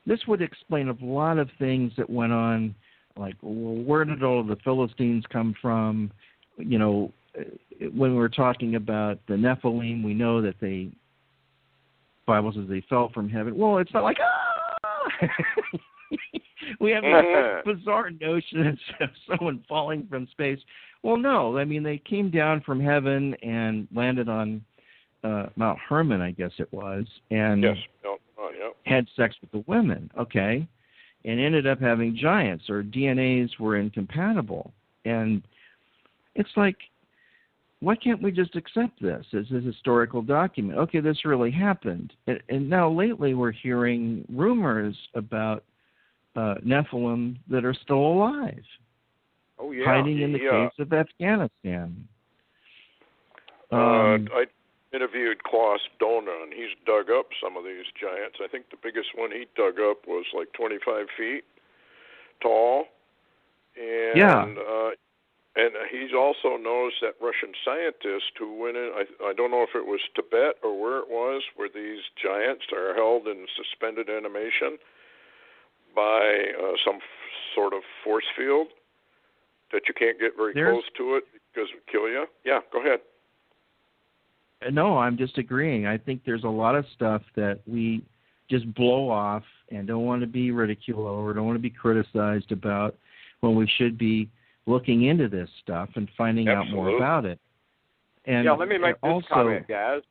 This would explain a lot of things that went on, like, well, where did all of the Philistines come from? You know, when we're talking about the Nephilim, we know that the Bible says they fell from heaven. Well, it's not like, we have this bizarre notion of someone falling from space. Well, no, I mean, they came down from heaven and landed on Mount Hermon, I guess it was, and had sex with the women, okay, and ended up having giants, or DNAs were incompatible. And it's like, why can't we just accept this as a historical document? Okay, this really happened. And now lately we're hearing rumors about Nephilim that are still alive, hiding in the caves of Afghanistan.
I interviewed Klaus Dona, and he's dug up some of these giants. I think the biggest one he dug up was like 25 feet tall. And and he also knows that Russian scientist who went in, I don't know if it was Tibet or where it was, where these giants are held in suspended animation by some sort of force field that you can't get very close to it because it would kill you. Yeah, go ahead.
No, I'm just agreeing. I think there's a lot of stuff that we just blow off and don't want to be ridiculed or don't want to be criticized about, when we should be looking into this stuff and finding out more about it. And
let me make this comment, guys.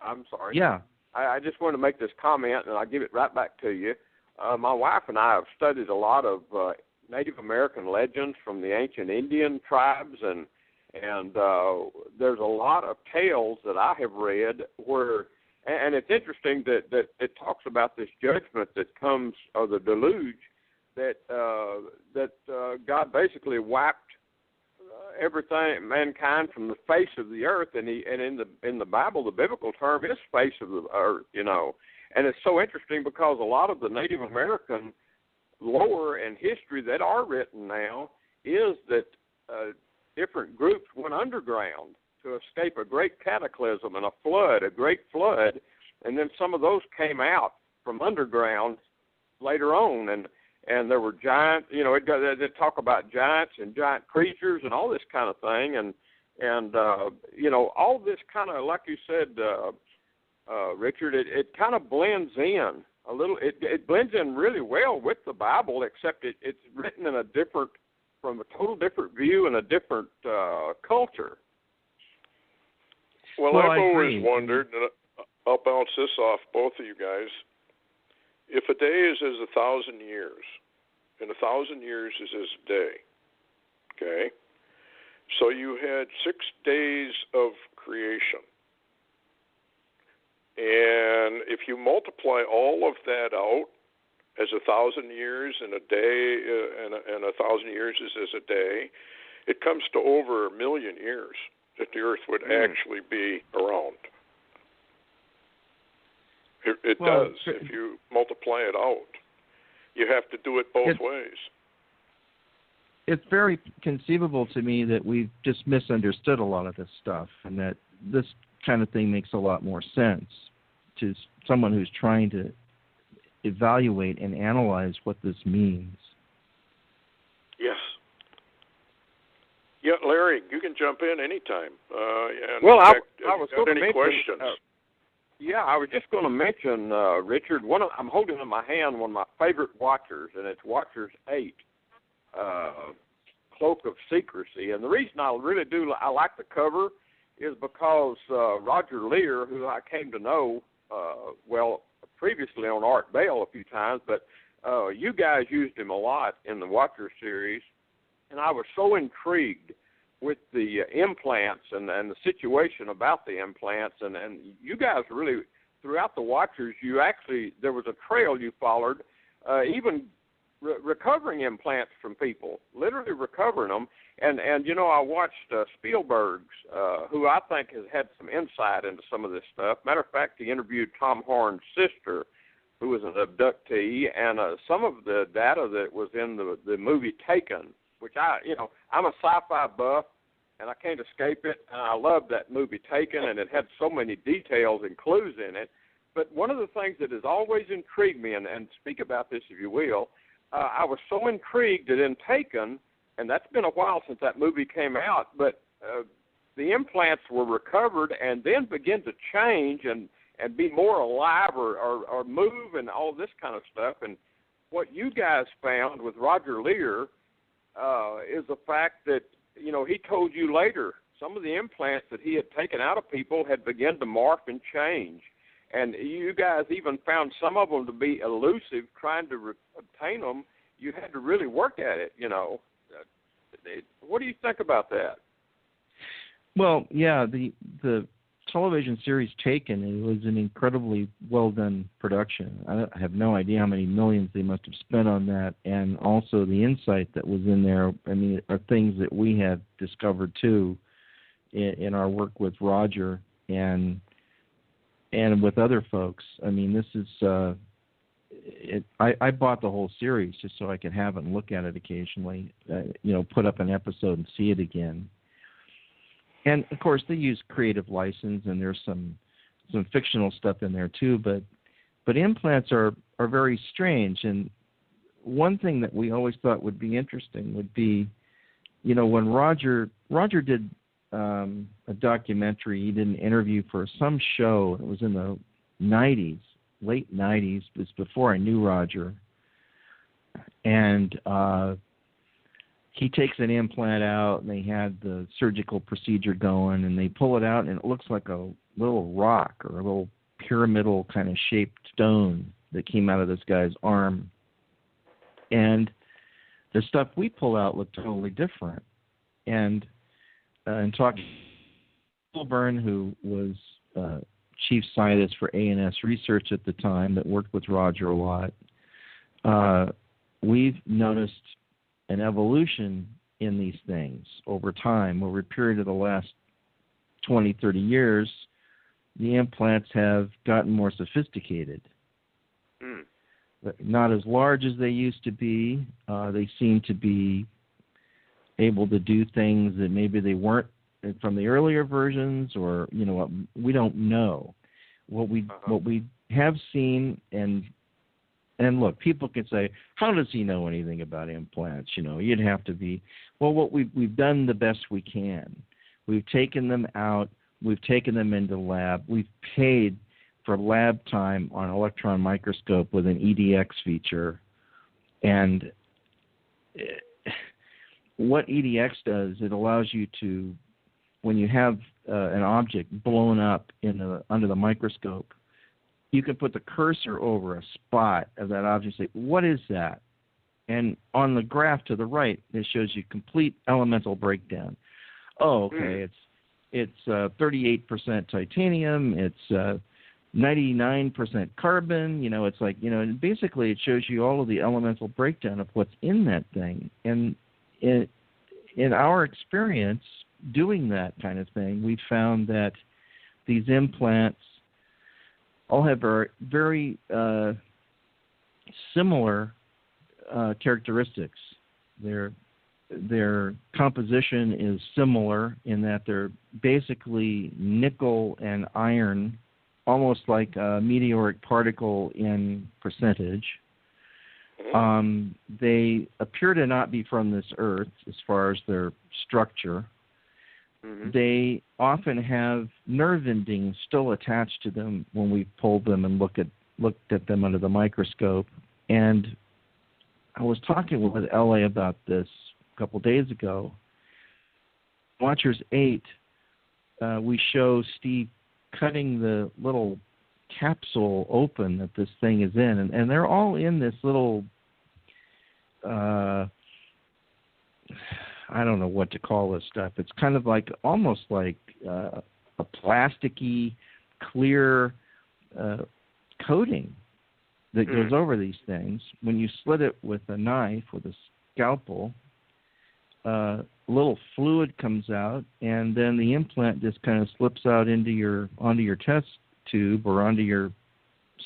I'm sorry.
Yeah.
I just want to make this comment, and I'll give it right back to you. My wife and I have studied a lot of Native American legends from the ancient Indian tribes, and there's a lot of tales that I have read where, and it's interesting that it talks about this judgment that comes, or the deluge, that God basically wiped everything, mankind, from the face of the earth, and in the Bible, the biblical term is face of the earth, you know. And it's so interesting because a lot of the Native American lore and history that are written now is that different groups went underground to escape a great cataclysm and a great flood, and then some of those came out from underground later on, and there were giants, you know, they talk about giants and giant creatures and all this kind of thing, and you know, all this kind of, like you said, Richard, it kind of blends in a little. It blends in really well with the Bible, except it's written in from a total different view and a different culture.
Well, I've always wondered, and I'll bounce this off both of you guys. If a day is as 1,000 years, and 1,000 years is as a day, okay? So you had 6 days of creation. And if you multiply all of that out as 1,000 years and a day, and 1,000 years is as a day, it comes to over 1 million years that the earth would actually be around. It does. If you multiply it out, you have to do it both ways.
It's very conceivable to me that we've just misunderstood a lot of this stuff, and that this kind of thing makes a lot more sense to someone who's trying to evaluate and analyze what this means.
Yes. Yeah, Larry, you can jump in anytime.
Well, I was
got any
mention,
questions?
I was just going to mention, Richard, I'm holding in my hand one of my favorite watchers, and it's Watchers 8, Cloak of Secrecy. And the reason I like the cover is because Roger Lear, who I came to know, previously on Art Bell a few times, but you guys used him a lot in the Watcher series, and I was so intrigued with the implants and the situation about the implants, and you guys really, throughout the Watchers, there was a trail you followed, even recovering implants from people, literally recovering them. And you know, I watched Spielberg's, who I think has had some insight into some of this stuff. Matter of fact, he interviewed Tom Horn's sister, who was an abductee, and some of the data that was in the movie Taken. which I'm a sci-fi buff, and I can't escape it. And I loved that movie Taken, and it had so many details and clues in it. But one of the things that has always intrigued me, and speak about this if you will, I was so intrigued that in Taken, and that's been a while since that movie came out, but the implants were recovered and then began to change and be more alive or move and all this kind of stuff. And what you guys found with Roger Lear is the fact that, he told you later some of the implants that he had taken out of people had begun to morph and change. And you guys even found some of them to be elusive. Trying to obtain them, you had to really work at it, What do you think about that?
Well, yeah, the television series Taken, it was an incredibly well-done production. I have no idea how many millions they must have spent on that, and also the insight that was in there, are things that we have discovered, too, in our work with Roger and with other folks. This is I bought the whole series just so I could have it and look at it occasionally, put up an episode and see it again. And of course, they use creative license, and there's some fictional stuff in there too. But implants are very strange. And one thing that we always thought would be interesting would be, when Roger did a documentary, he did an interview for some show. It was in the 90s, late 90s. It was before I knew Roger. And he takes an implant out, and they had the surgical procedure going, and they pull it out, and it looks like a little rock or a little pyramidal kind of shaped stone that came out of this guy's arm. And the stuff we pull out looked totally different. And talking to Wilburn, who was chief scientist for A&S Research at the time that worked with Roger a lot, we've noticed an evolution in these things over time. Over a period of the last 20, 30 years, the implants have gotten more sophisticated. Not as large as they used to be. They seem to be able to do things that maybe they weren't from the earlier versions, or we don't know. What we have seen, and look, people can say, how does he know anything about implants? You'd have to be, what we've done the best we can. We've taken them out. We've taken them into the lab. We've paid for lab time on an electron microscope with an EDX feature. And what EDX does, it allows you to, when you have an object blown up under the microscope, you can put the cursor over a spot of that object and say, what is that? And on the graph to the right, it shows you complete elemental breakdown. Oh, okay, it's 38% titanium, it's 99% carbon, it's like, and basically it shows you all of the elemental breakdown of what's in that thing. And in our experience doing that kind of thing, we found that these implants all have very similar characteristics. Their composition is similar in that they're basically nickel and iron, almost like a meteoric particle in percentage. They appear to not be from this earth as far as their structure. They often have nerve endings still attached to them when we pulled them and looked at them under the microscope. And I was talking with L.A. about this a couple days ago. Watchers 8, we show Steve cutting the little capsule open that this thing is in, and they're all in this little I don't know what to call this stuff. It's kind of like almost like a plasticky, clear coating that goes over these things. When you slit it with a knife, with a scalpel, a little fluid comes out, and then the implant just kind of slips out onto your test tube or onto your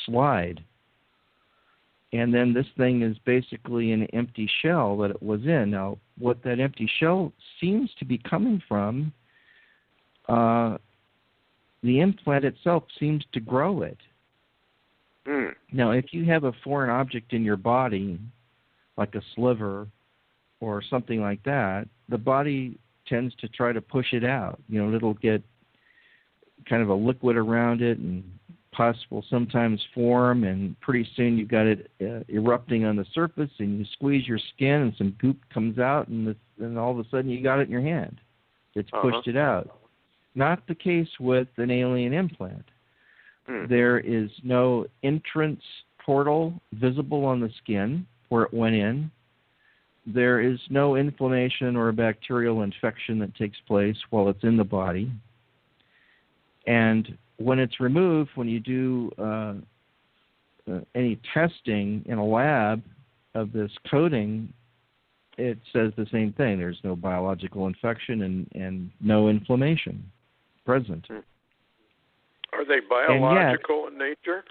slide. And then this thing is basically an empty shell that it was in. Now, what that empty shell seems to be coming from, the implant itself seems to grow it. Now, if you have a foreign object in your body, like a sliver or something like that, the body tends to try to push it out. You know, it'll get kind of a liquid around it, and pus will sometimes form, and pretty soon you've got it erupting on the surface, and you squeeze your skin and some goop comes out, and all of a sudden you got it in your hand. It's pushed it out. Not the case with an alien implant. There is no entrance portal visible on the skin where it went in. There is no inflammation or bacterial infection that takes place while it's in the body. And when it's removed, when you do any testing in a lab of this coating, it says the same thing. There's no biological infection and no inflammation present.
Are they biological in nature?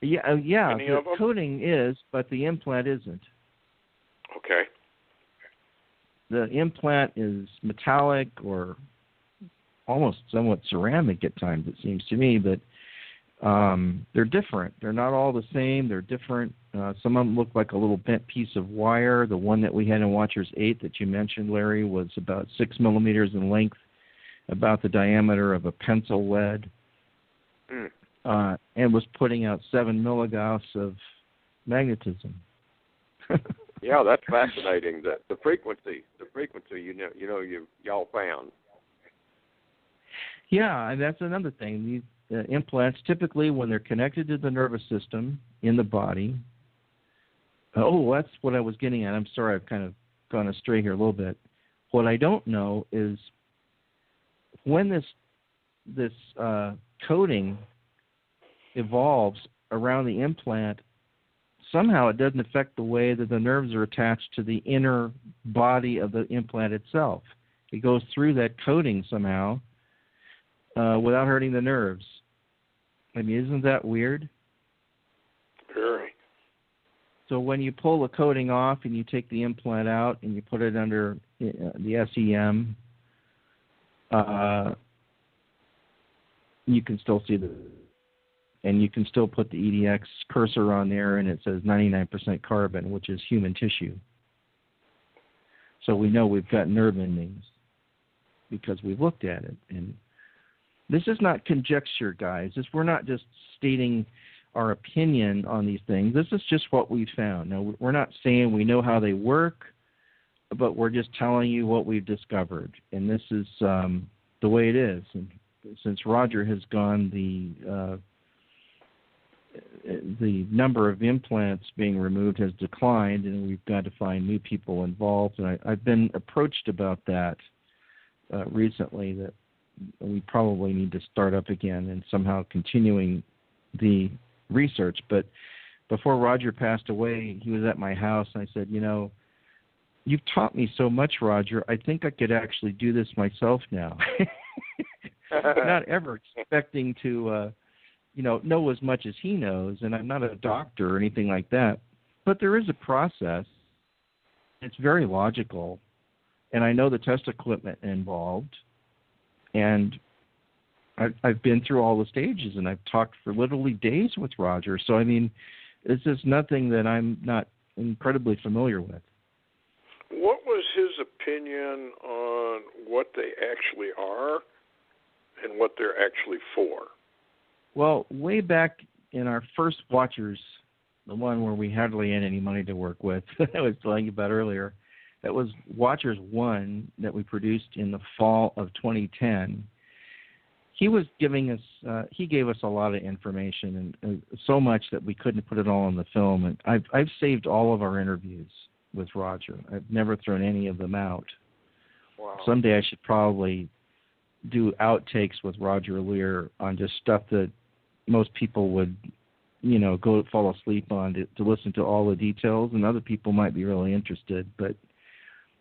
Yeah.
Any
The
of them?
coating is, but the implant isn't.
Okay.
The implant is metallic or almost somewhat ceramic at times, it seems to me, but they're different. They're not all the same. They're different. Some of them look like a little bent piece of wire. The one that we had in Watchers 8 that you mentioned, Larry, was about 6 millimeters in length, about the diameter of a pencil lead, and was putting out 7 milligauss of magnetism.
Yeah, that's fascinating. The frequency y'all found.
Yeah, and that's another thing. These implants, typically when they're connected to the nervous system in the body. Oh, that's what I was getting at. I'm sorry, I've kind of gone astray here a little bit. What I don't know is when this coating evolves around the implant, somehow it doesn't affect the way that the nerves are attached to the inner body of the implant itself. It goes through that coating somehow without hurting the nerves. I mean, isn't that weird?
Very.
So when you pull the coating off and you take the implant out and you put it under the SEM, you can still see and you can still put the EDX cursor on there, and it says 99% carbon, which is human tissue. So we know we've got nerve endings because we've looked at it. And this is not conjecture, guys. We're not just stating our opinion on these things. This is just what we found. Now, we're not saying we know how they work, but we're just telling you what we've discovered. And this is the way it is. And since Roger has gone, the number of implants being removed has declined, and we've got to find new people involved. And I've been approached about that recently, that we probably need to start up again and somehow continuing the research. But before Roger passed away, he was at my house, and I said, you've taught me so much, Roger. I think I could actually do this myself now. Not ever expecting to know as much as he knows, and I'm not a doctor or anything like that. But there is a process. It's very logical, and I know the test equipment involved, and I've been through all the stages, and I've talked for literally days with Roger. So, I mean, this is nothing that I'm not incredibly familiar with.
What was his opinion on what they actually are and what they're actually for?
Well, way back in our first Watchers, the one where we hardly had any money to work with, I was telling you about earlier, that was Watchers 1 that we produced in the fall of 2010. He was giving us, he gave us a lot of information, and so much that we couldn't put it all on the film. And I've saved all of our interviews with Roger. I've never thrown any of them out.
Wow.
Someday I should probably do outtakes with Roger Lear on just stuff that most people would, go fall asleep on to listen to all the details, and other people might be really interested. But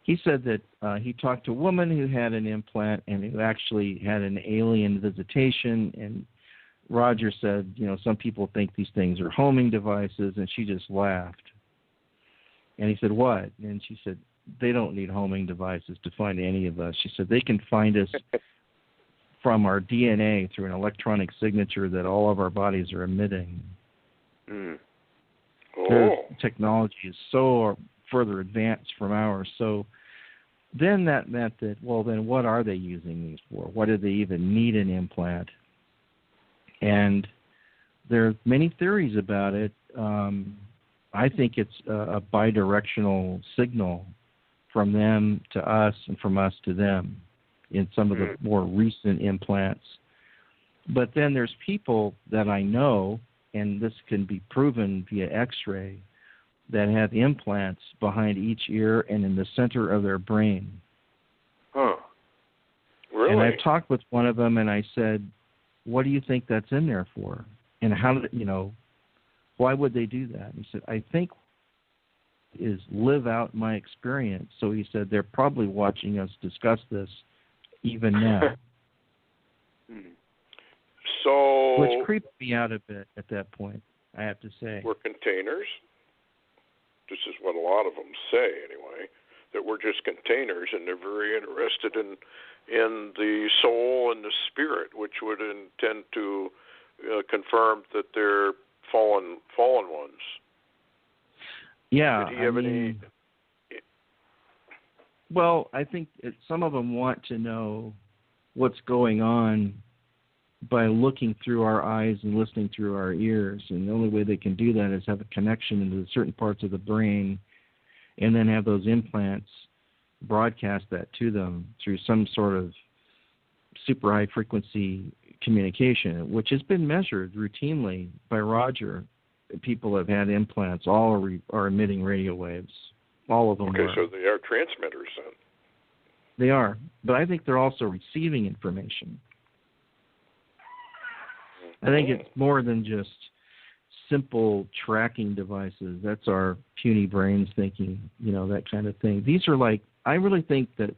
he said that he talked to a woman who had an implant and who actually had an alien visitation and Roger said, some people think these things are homing devices, and she just laughed. And he said, what? And she said, they don't need homing devices to find any of us. She said, they can find us from our DNA through an electronic signature that all of our bodies are emitting.
Mm.
Their technology is so further advanced from ours. So then that meant that, well, then what are they using these for? Why do they even need an implant? And there are many theories about it. I think it's a bidirectional signal from them to us and from us to them in some of the more recent implants. But then there's people that I know, and this can be proven via X-ray, that have implants behind each ear and in the center of their brain.
Huh. Really?
And I've talked with one of them, and I said, what do you think that's in there for? And how did, why would they do that? He said, I think is live out my experience. So he said, they're probably watching us discuss this even now.
So,
which creeped me out a bit at that point, I have to say.
We're containers. This is what a lot of them say, anyway, that we're just containers, and they're very interested in the soul and the spirit, which would intend to confirm that they're fallen ones.
Yeah.
Did he have any?
Well, I think some of them want to know what's going on by looking through our eyes and listening through our ears. And the only way they can do that is have a connection into certain parts of the brain and then have those implants broadcast that to them through some sort of super high frequency communication, which has been measured routinely by Roger. People have had implants, all are emitting radio waves. All of them
Okay,
are.
so they are transmitters then.
They are, but I think they're also receiving information. I think it's more than just simple tracking devices. That's our puny brains thinking, that kind of thing. These are like, I really think that,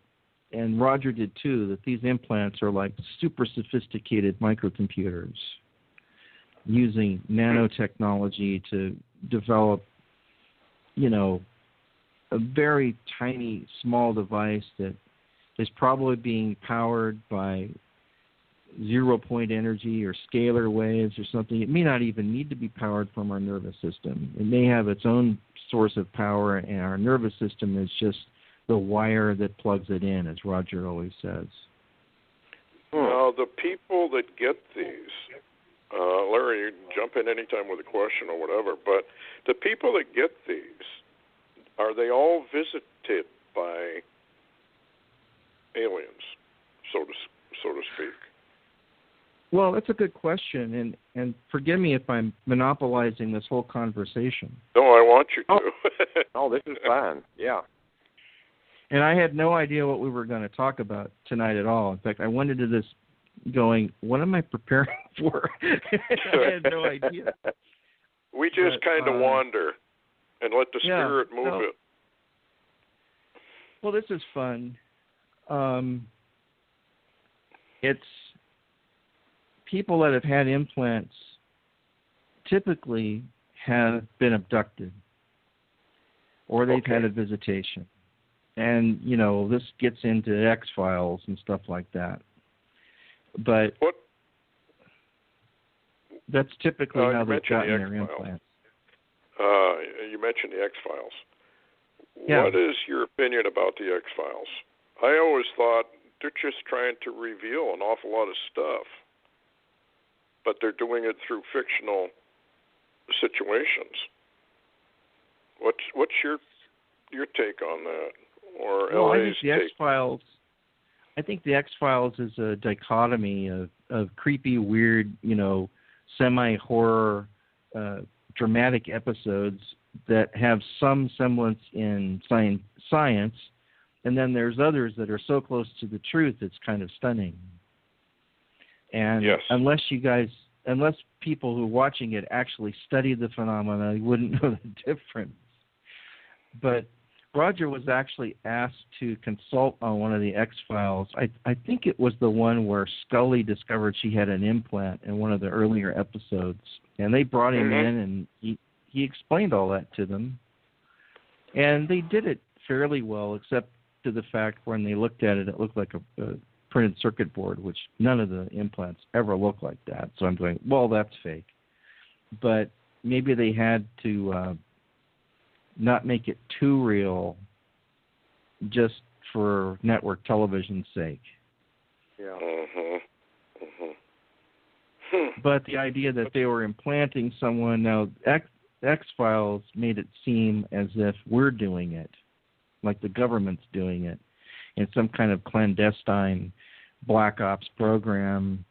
and Roger did too, that these implants are like super sophisticated microcomputers using nanotechnology to develop, a very tiny, small device that is probably being powered by zero-point energy or scalar waves or something. It may not even need to be powered from our nervous system. It may have its own source of power, and our nervous system is just the wire that plugs it in, as Roger always says.
Now, the people that get these, Larry, you can jump in anytime with a question or whatever, but the people that get these, are they all visited by aliens, so to speak?
Well, that's a good question, and forgive me if I'm monopolizing this whole conversation.
No, I want you to.
Oh, this is fine. Yeah.
And I had no idea what we were going to talk about tonight at all. In fact, I went into this going, what am I preparing for? I had no idea.
We just kind of wander and let the spirit move it.
Well, this is fun. It's people that have had implants typically have been abducted or they've had a visitation. And, this gets into X-Files and stuff like that. But that's typically how they've gotten their implants.
You mentioned the X-Files.
Yeah.
What is your opinion about the X-Files? I always thought they're just trying to reveal an awful lot of stuff, but they're doing it through fictional situations. What's your take on that? Or LA's take?
I think the X-Files is a dichotomy of creepy, weird, semi-horror, dramatic episodes that have some semblance in science, and then there's others that are so close to the truth it's kind of stunning. And unless people who are watching it actually study the phenomena, you wouldn't know the difference. But Roger was actually asked to consult on one of the X-Files. I think it was the one where Scully discovered she had an implant in one of the earlier episodes. And they brought him in, and he explained all that to them. And they did it fairly well, except to the fact when they looked at it, it looked like a printed circuit board, which none of the implants ever look like that. So I'm going, well, that's fake. But maybe they had to not make it too real just for network television's sake.
Yeah.
But the idea that they were implanting someone, now X-Files made it seem as if we're doing it, like the government's doing it, in some kind of clandestine black ops program.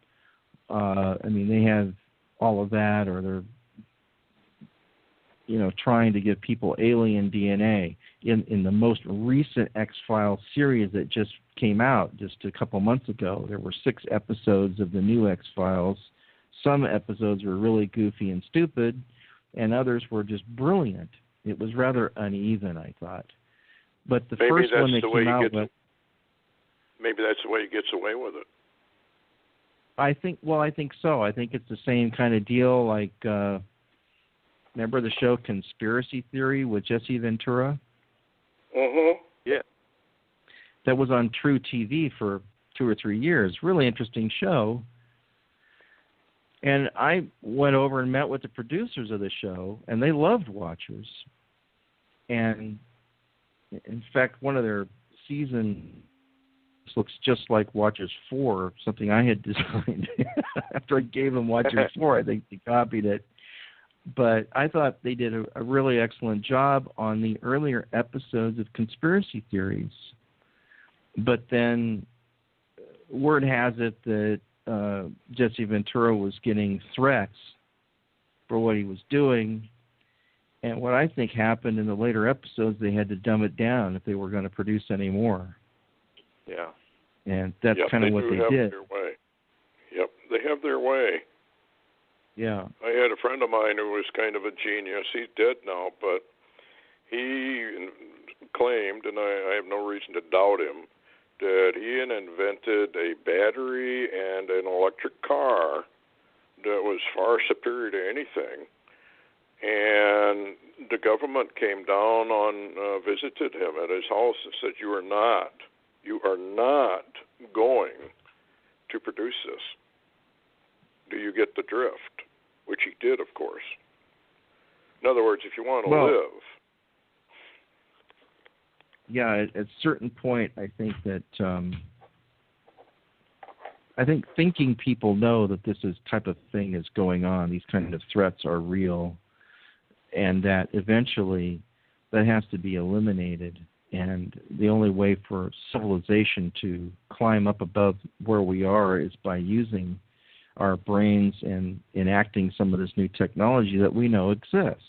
I mean, they have all of that, or they're, trying to give people alien DNA. In the most recent X-Files series that just came out just a couple months ago, there were 6 episodes of the new X-Files. Some episodes were really goofy and stupid, and others were just brilliant. It was rather uneven, I thought. But the first one they came out with...
Maybe that's the way he gets away with it.
I think so. I think it's the same kind of deal like... remember the show Conspiracy Theory with Jesse Ventura?
Yeah.
That was on True TV for 2 or 3 years. Really interesting show. And I went over and met with the producers of the show, and they loved Watchers. And in fact, one of their seasons looks just like Watchers 4, something I had designed. After I gave them Watchers 4, I think they copied it. But I thought they did a really excellent job on the earlier episodes of Conspiracy Theories. But then word has it that Jesse Ventura was getting threats for what he was doing. And what I think happened in the later episodes, they had to dumb it down if they were going to produce any more.
Yeah.
And that's kind of what they did.
Their way. Yep, they have their way.
Yeah.
I had a friend of mine who was kind of a genius. He's dead now, but he claimed, and I have no reason to doubt him, that he had invented a battery and an electric car that was far superior to anything. And the government came down visited him at his house and said, you are not going to produce this. Do you get the drift? Which he did, of course. In other words, if you want to live.
Yeah, at a certain point, I think that thinking people know that this type of thing is going on, these kind of threats are real, and that eventually that has to be eliminated. And the only way for civilization to climb up above where we are is by using our brains and enacting some of this new technology that we know exists.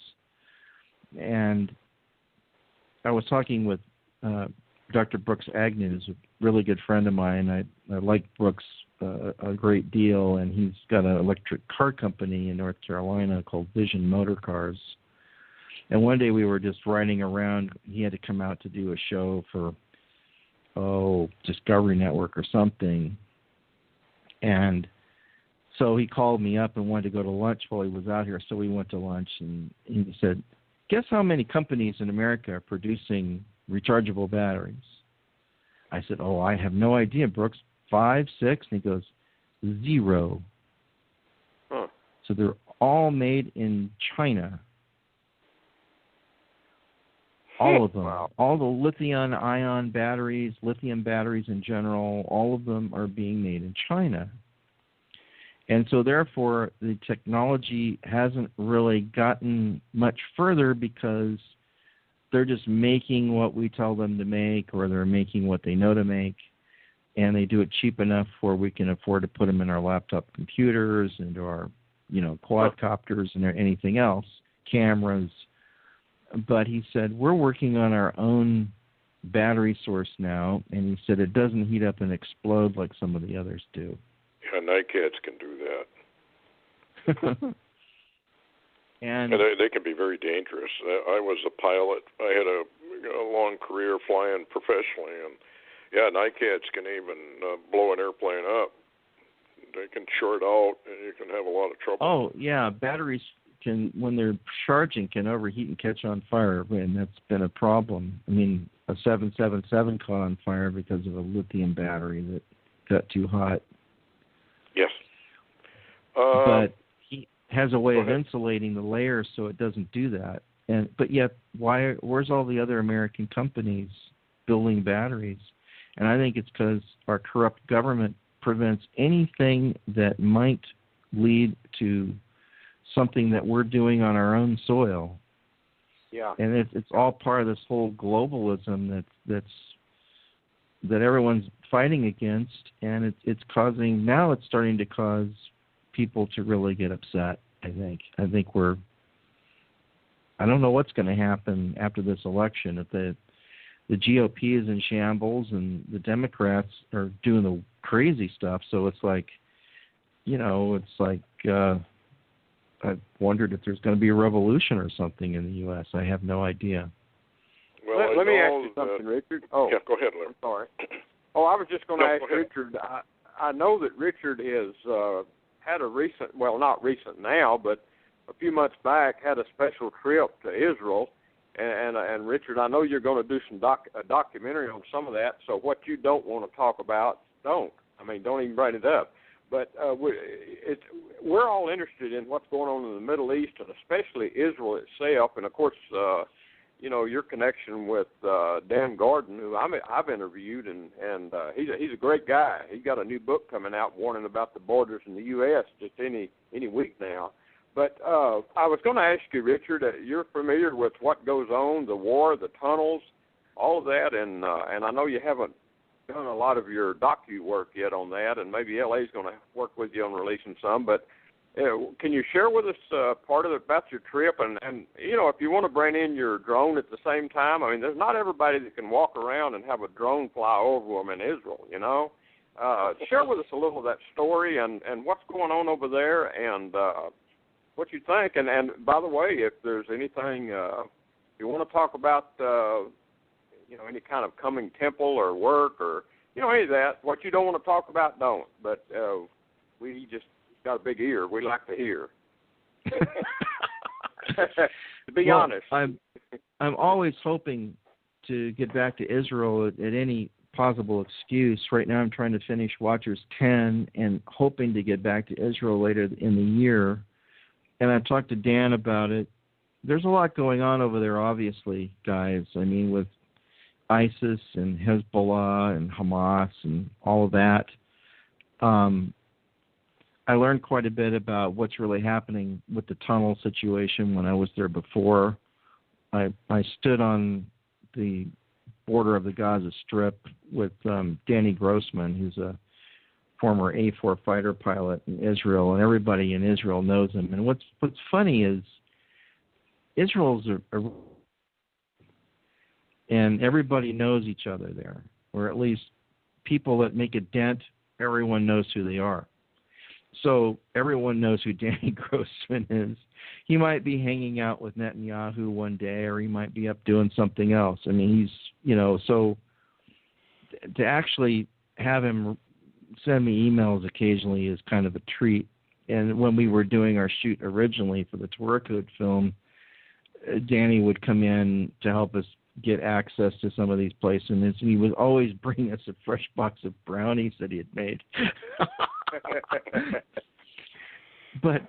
And I was talking with Dr. Brooks Agnew, who's a really good friend of mine. I like Brooks a great deal, and he's got an electric car company in North Carolina called Vision Motor Cars. And one day we were just riding around. He had to come out to do a show for, Discovery Network or something. And so he called me up and wanted to go to lunch while he was out here. So we went to lunch, and he said, guess how many companies in America are producing rechargeable batteries? I said, I have no idea, Brooks. 5, 6? And he goes, 0.
Huh.
So they're all made in China. All of them.
Wow.
All the lithium-ion batteries, lithium batteries in general, all of them are being made in China. And so, therefore, the technology hasn't really gotten much further because they're just making what we tell them to make, or they're making what they know to make, and they do it cheap enough where we can afford to put them in our laptop computers, into our, quadcopters and anything else, cameras. But he said, we're working on our own battery source now, and he said it doesn't heat up and explode like some of the others do.
Yeah, nightcats can do that.
And
they can be very dangerous. I was a pilot. I had a a long career flying professionally, and yeah, NICADs can even blow an airplane up. They can short out, and you can have a lot of trouble.
Oh yeah, batteries can, when they're charging, can overheat and catch on fire, and that's been a problem. I mean, a 777 caught on fire because of a lithium battery that got too hot.
Yes.
But he has a way of insulating the layers so it doesn't do that. But yet, where's all the other American companies building batteries? And I think it's because our corrupt government prevents anything that might lead to something that we're doing on our own soil.
Yeah.
And it's all part of this whole globalism that everyone's fighting against, and it's starting to cause people to really get upset. I think I don't know what's going to happen after this election. If the GOP is in shambles and the Democrats are doing the crazy stuff, so it's like, I've wondered if there's going to be a revolution or something in the U.S. I have no idea.
Well,
let me ask you something, Richard. Oh,
yeah, go ahead, Larry.
I'm sorry. Oh, I was just going to ask
go ahead.
Richard. I know that Richard has had a recent, well, not recent now, but a few months back, had a special trip to Israel. And Richard, I know you're going to do some a documentary on some of that. So what you don't want to talk about, don't. I mean, don't even bring it up. But we're all interested in what's going on in the Middle East, and especially Israel itself. And of course, your connection with Dan Gordon, who I've interviewed, and he's a great guy. He's got a new book coming out warning about the borders in the U.S. just any week now. But I was going to ask you, Richard, you're familiar with what goes on, the war, the tunnels, all of that, and I know you haven't done a lot of your docu work yet on that, and maybe LA's going to work with you on releasing some. But can you share with us part of it about your trip? And if you want to bring in your drone at the same time, I mean, there's not everybody that can walk around and have a drone fly over them in Israel, Share with us a little of that story and what's going on over there, and what you think. And by the way, if there's anything you want to talk about, any kind of coming temple or work or, any of that, what you don't want to talk about, don't. But we just got a big ear. We like to hear. To be honest.
I'm always hoping to get back to Israel at any possible excuse. Right now I'm trying to finish Watchers 10 and hoping to get back to Israel later in the year. And I've talked to Dan about it. There's a lot going on over there, obviously, guys. I mean, with ISIS and Hezbollah and Hamas and all of that. I learned quite a bit about what's really happening with the tunnel situation when I was there before. I stood on the border of the Gaza Strip with Danny Grossman, who's a former A-4 fighter pilot in Israel, and everybody in Israel knows him. And what's funny is Israel's and everybody knows each other there, or at least people that make a dent, everyone knows who they are. So everyone knows who Danny Grossman is. He might be hanging out with Netanyahu one day, or he might be up doing something else. I mean, he's, so to actually have him send me emails occasionally is kind of a treat. And when we were doing our shoot originally for the Torah Code film, Danny would come in to help us get access to some of these places, and he would always bring us a fresh box of brownies that he had made. But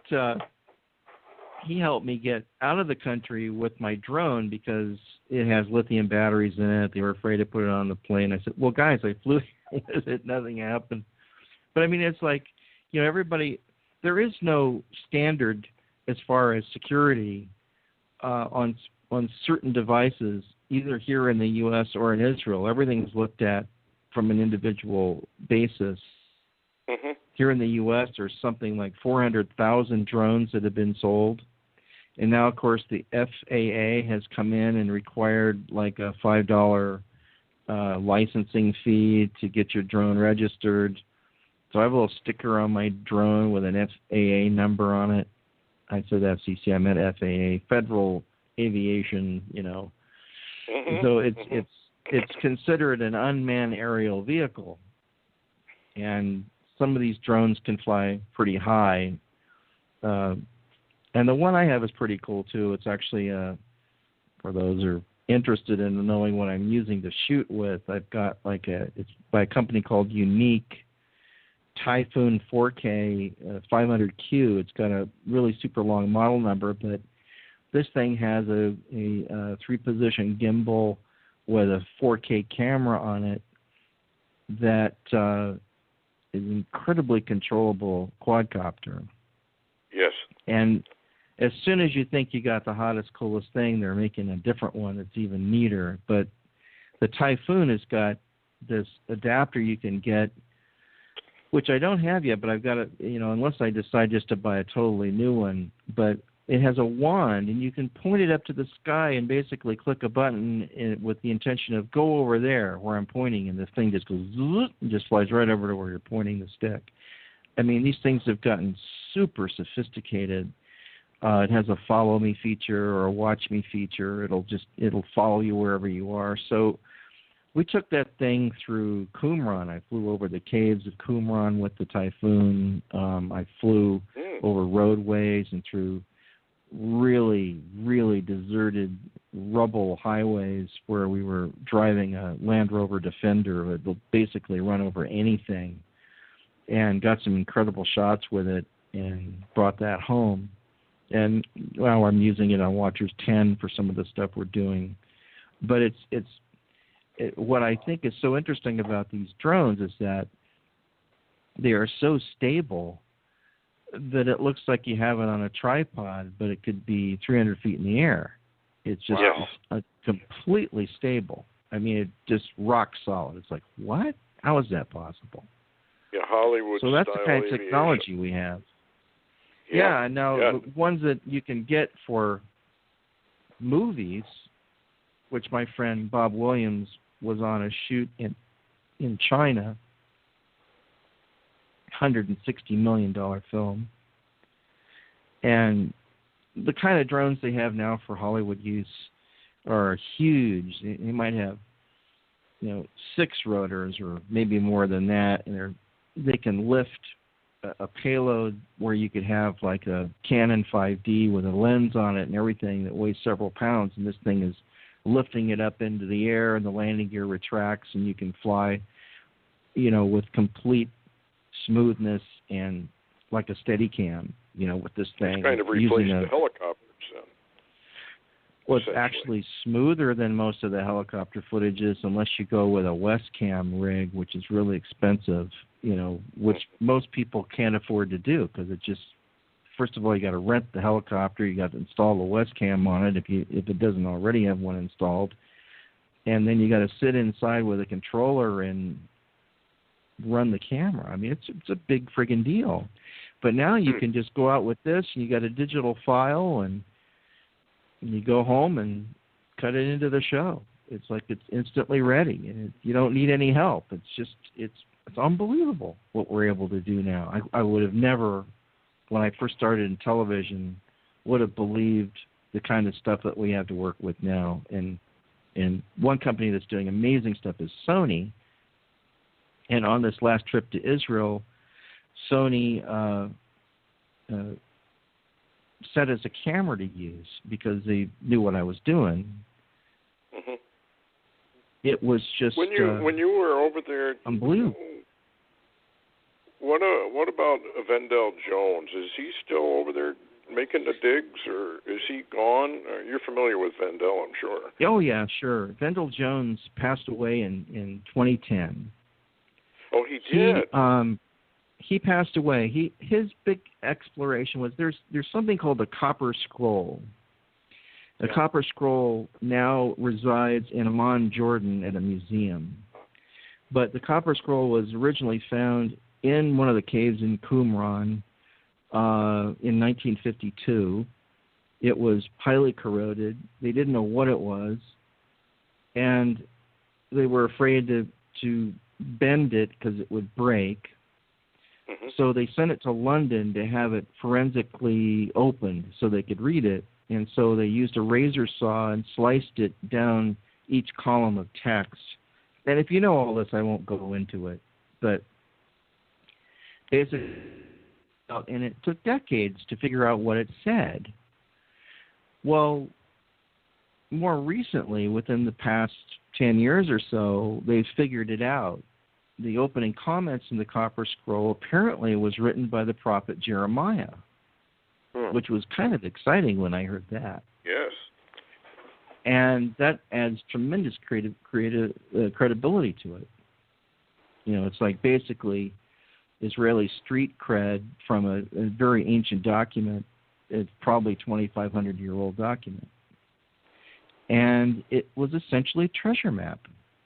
he helped me get out of the country with my drone because it has lithium batteries in it. They were afraid to put it on the plane. I said, well, guys, I flew with it. Nothing happened. But, I mean, it's like, everybody, there is no standard as far as security on certain devices, either here in the U.S. or in Israel. Everything's looked at from an individual basis.
Mm-hmm.
Here in the U.S., there's something like 400,000 drones that have been sold. And now, of course, the FAA has come in and required like a $5 licensing fee to get your drone registered. So I have a little sticker on my drone with an FAA number on it. I said FCC, I meant FAA, Federal Aviation, So it's considered an unmanned aerial vehicle, and some of these drones can fly pretty high. And the one I have is pretty cool too. It's actually for those who are interested in knowing what I'm using to shoot with, I've got it's by a company called Unique Typhoon 4K 500Q. It's got a really super long model number, but this thing has a 3-position gimbal with a 4K camera on it that is incredibly controllable quadcopter.
Yes.
And as soon as you think you got the hottest, coolest thing, they're making a different one that's even neater. But the Typhoon has got this adapter you can get, which I don't have yet, but I've got it, unless I decide just to buy a totally new one. But it has a wand, and you can point it up to the sky and basically click a button with the intention of go over there where I'm pointing, and the thing just goes zoop, and just flies right over to where you're pointing the stick. I mean, these things have gotten super sophisticated. It has a follow me feature or a watch me feature. It'll follow you wherever you are. So we took that thing through Qumran. I flew over the caves of Qumran with the Typhoon. I flew over roadways and through really, really deserted rubble highways where we were driving a Land Rover Defender that will basically run over anything, and got some incredible shots with it and brought that home. And well, I'm using it on Watchers 10 for some of the stuff we're doing. But what I think is so interesting about these drones is that they are so stable that it looks like you have it on a tripod, but it could be 300 feet in the air. It's just completely stable. I mean, it just rock solid. It's like, what? How is that possible?
Yeah, Hollywood.
So that's the kind of
aviation.
technology we have.
Yeah,
now the ones that you can get for movies, which my friend Bob Williams was on a shoot in China, $160 million film. And the kind of drones they have now for Hollywood use are huge. They might have, 6 rotors or maybe more than that, and they can lift a payload where you could have like a Canon 5D with a lens on it and everything that weighs several pounds, and this thing is lifting it up into the air, and the landing gear retracts, and you can fly, with complete smoothness and like a Steadicam, with this thing.
It's kind of replaced the helicopters.
Well, it's actually smoother than most of the helicopter footages, unless you go with a Westcam rig, which is really expensive, which most people can't afford to do, because it just, first of all, you got to rent the helicopter, you got to install the Westcam on it if it doesn't already have one installed, and then you got to sit inside with a controller and run the camera. I mean, it's a big friggin' deal. But now you can just go out with this, and you got a digital file, and you go home and cut it into the show. It's like it's instantly ready, and you don't need any help. It's unbelievable what we're able to do now. I would have never, when I first started in television, would have believed the kind of stuff that we have to work with now. And one company that's doing amazing stuff is Sony. And on this last trip to Israel, Sony set as a camera to use because they knew what I was doing.
Mm-hmm.
It was just
when you were over there,
unbelievable.
What about Vendell Jones? Is he still over there making the digs, or is he gone? You're familiar with Vendell, I'm sure.
Oh yeah, sure. Vendell Jones passed away in 2010.
Oh, he did.
He passed away. His big exploration was there's something called the Copper Scroll. The Copper Scroll now resides in Amman, Jordan, at a museum. But the Copper Scroll was originally found in one of the caves in Qumran in 1952. It was highly corroded. They didn't know what it was, and they were afraid to bend it because it would break. Mm-hmm. So they sent it to London to have it forensically opened so they could read it. And so they used a razor saw and sliced it down each column of text. And if you know all this, I won't go into it. But basically, and it took decades to figure out what it said. Well, more recently, within the past 10 years or so, they've figured it out. The opening comments in the Copper Scroll apparently was written by the prophet Jeremiah, which was kind of exciting when I heard that.
Yes.
And that adds tremendous credibility to it. You know, it's like basically Israeli street cred from a very ancient document. It's probably 2,500-year-old document. And it was essentially a treasure map.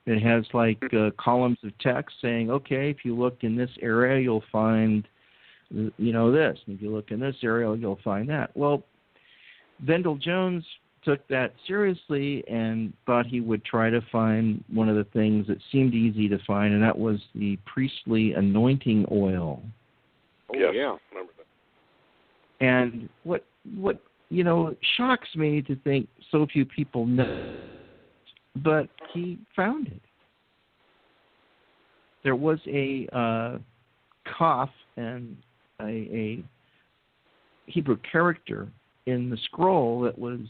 It has like columns of text saying, okay, if you look in this area, you'll find, you know, this. And if you look in this area, you'll find that. Well, Vendell Jones took that seriously and thought he would try to find one of the things that seemed easy to find, and that was the priestly anointing oil.
Oh, yes. Yeah. Remember that.
And what you know, shocks me to think so few people know, but he found it. There was a kaf and a Hebrew character in the scroll that was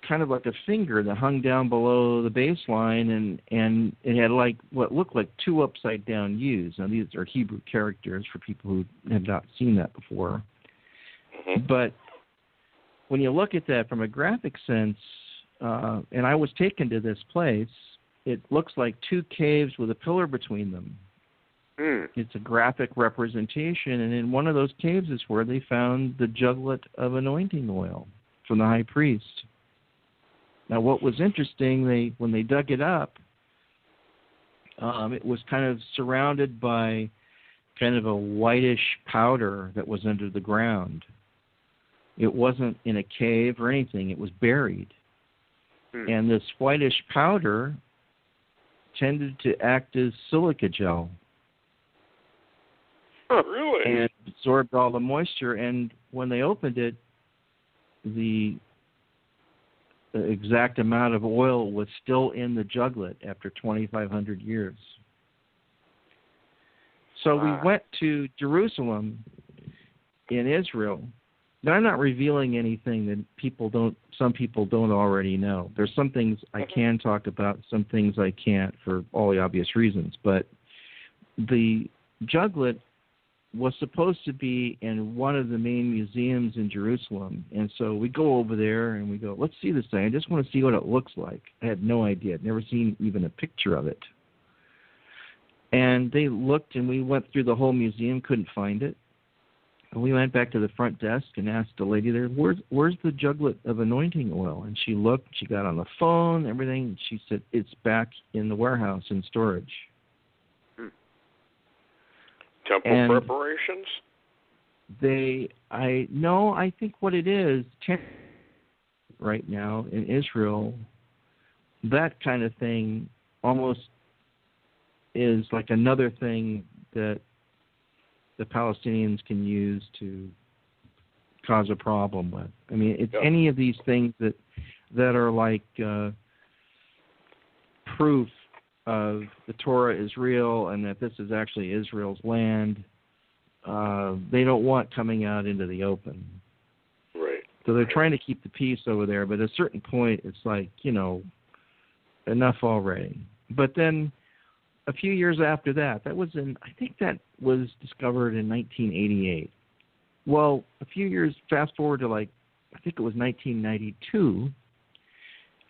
kind of like a finger that hung down below the baseline, and it had like what looked like two upside down U's. Now these are Hebrew characters for people who have not seen that before. Mm-hmm. But when you look at that from a graphic sense, and I was taken to this place, it looks like two caves with a pillar between them. It's a graphic representation, and in one of those caves is where they found the juglet of anointing oil from the high priest. Now, what was interesting, when they dug it up, it was kind of surrounded by kind of a whitish powder that was under the ground. It wasn't in a cave or anything. It was buried. And this whitish powder tended to act as silica gel.
Really?
And absorbed all the moisture. And when they opened it, the exact amount of oil was still in the juglet after 2,500 years. So we went to Jerusalem in Israel. Now, I'm not revealing anything that some people don't already know. There's some things I can talk about, some things I can't for all the obvious reasons. But the juglet was supposed to be in one of the main museums in Jerusalem. And so we go over there and we go, let's see this thing. I just want to see what it looks like. I had no idea. I'd never seen even a picture of it. And they looked, and we went through the whole museum, couldn't find it. And we went back to the front desk and asked the lady there, where's the juglet of anointing oil? And she looked, she got on the phone, everything. And she said, it's back in the warehouse in storage.
Temple preparations?
I think what it is, right now in Israel, that kind of thing almost is like another thing that the Palestinians can use to cause a problem with. I mean, it's any of these things that are like proof of the Torah is real and that this is actually Israel's land. They don't want coming out into the open.
Right.
So they're trying to keep the peace over there, but at a certain point it's like, enough already. But then a few years after that, I think that was discovered in 1988. Well, a few years fast forward to I think it was 1992,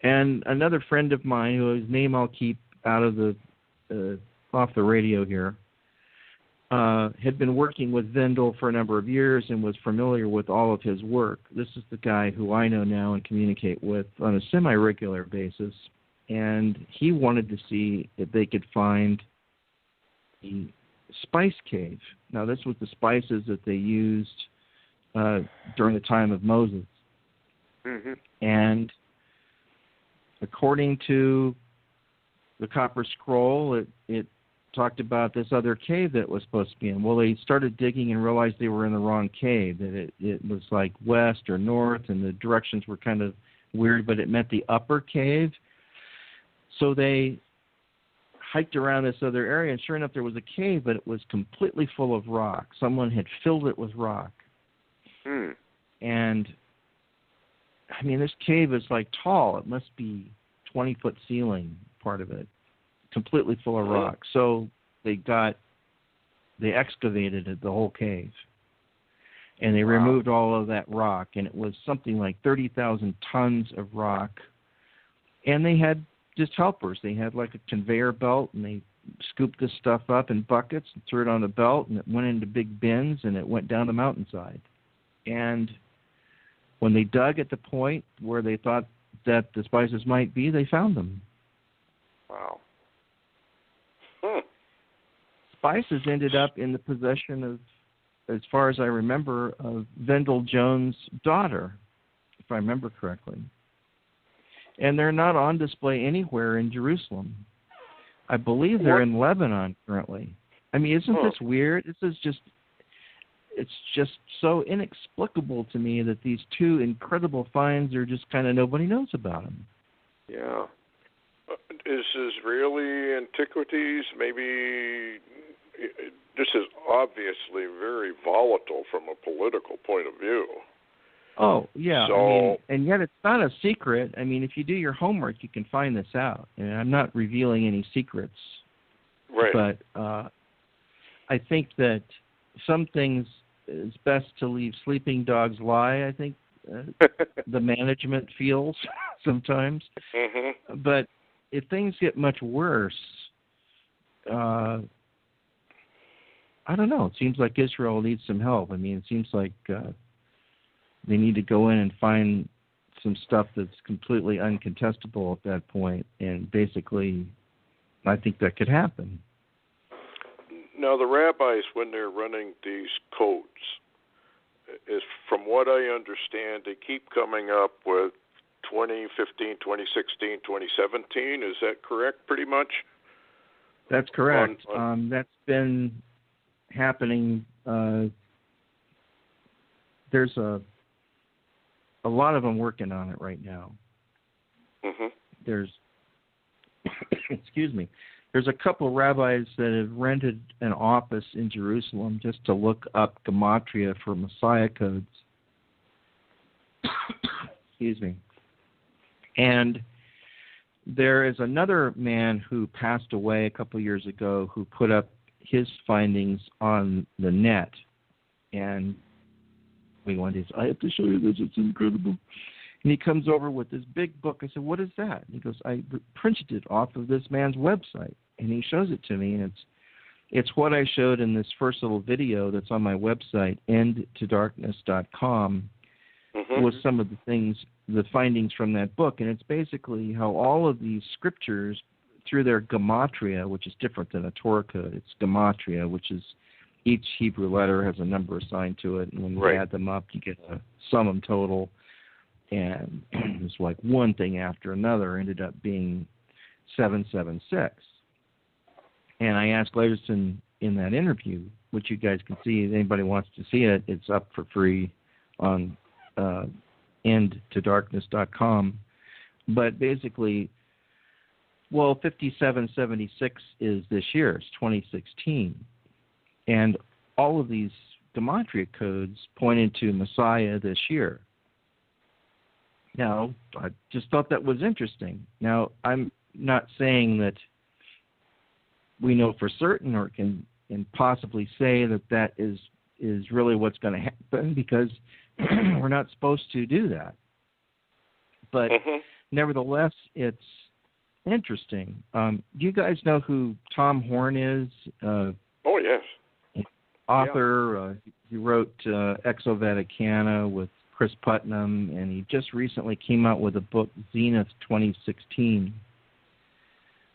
and another friend of mine, whose name I'll keep out of off the radio here, had been working with Vendell for a number of years and was familiar with all of his work. This is the guy who I know now and communicate with on a semi-regular basis. And he wanted to see if they could find the spice cave. Now, this was the spices that they used during the time of Moses. Mm-hmm. And according to the Copper Scroll, it talked about this other cave that it was supposed to be in. Well, they started digging and realized they were in the wrong cave, that it was like west or north, and the directions were kind of weird, but it meant the upper cave. So they hiked around this other area, and sure enough, there was a cave, but it was completely full of rock. Someone had filled it with rock. And, I mean, this cave is like tall. It must be 20-foot ceiling, part of it, completely full of rock. So they excavated the whole cave. And they removed all of that rock, and it was something like 30,000 tons of rock. And they had just helpers. They had like a conveyor belt, and they scooped this stuff up in buckets and threw it on a belt, and it went into big bins, and it went down the mountainside. And when they dug at the point where they thought that the spices might be, they found them.
Wow.
Spices ended up in the possession of, as far as I remember, of Vendel Jones' daughter, if I remember correctly. And they're not on display anywhere in Jerusalem. I believe they're in Lebanon currently. I mean, isn't this weird? It's just so inexplicable to me that these two incredible finds are just kind of nobody knows about them.
Yeah. Is Israeli antiquities maybe... This is obviously very volatile from a political point of view.
Oh, yeah.
So,
I mean, and yet it's not a secret. I mean, if you do your homework, you can find this out. And I'm not revealing any secrets.
Right.
But I think that some things it's best to leave sleeping dogs lie, I think the management feels sometimes.
Mm-hmm.
But if things get much worse, I don't know. It seems like Israel needs some help. I mean, it seems like they need to go in and find some stuff that's completely uncontestable at that point. And basically, I think that could happen.
Now, the rabbis, when they're running these codes, is from what I understand, they keep coming up with 2015, 2016, 2017. Is that correct, pretty much?
That's correct. That's been happening. There's a lot of them working on it right now.
Mm-hmm.
There's, excuse me, there's a couple rabbis that have rented an office in Jerusalem just to look up gematria for Messiah codes. Excuse me. And there is another man who passed away a couple years ago who put up his findings on the net. And one day, I have to show you this. It's incredible. And he comes over with this big book. I said, what is that? And he goes, I printed it off of this man's website. And he shows it to me, and it's what I showed in this first little video that's on my website, endtodarkness.com, with some of the things, the findings from that book. And it's basically how all of these scriptures, through their gematria, which is different than a Torah code, it's gematria, which is each Hebrew letter has a number assigned to it, and when you add them up, you get a sum total. And it's like one thing after another ended up being 776. And I asked Laverson in that interview, which you guys can see, if anybody wants to see it, it's up for free on endtodarkness.com. But basically, 5776 is this year, it's 2016. And all of these gematria codes pointed to Messiah this year. Now, I just thought that was interesting. Now, I'm not saying that we know for certain or can possibly say that is really what's going to happen, because we're not supposed to do that. But nevertheless, it's interesting. Do you guys know who Tom Horn is?
Oh, yes.
Author. He wrote Exo Vaticana with Chris Putnam, and he just recently came out with a book, Zenith 2016.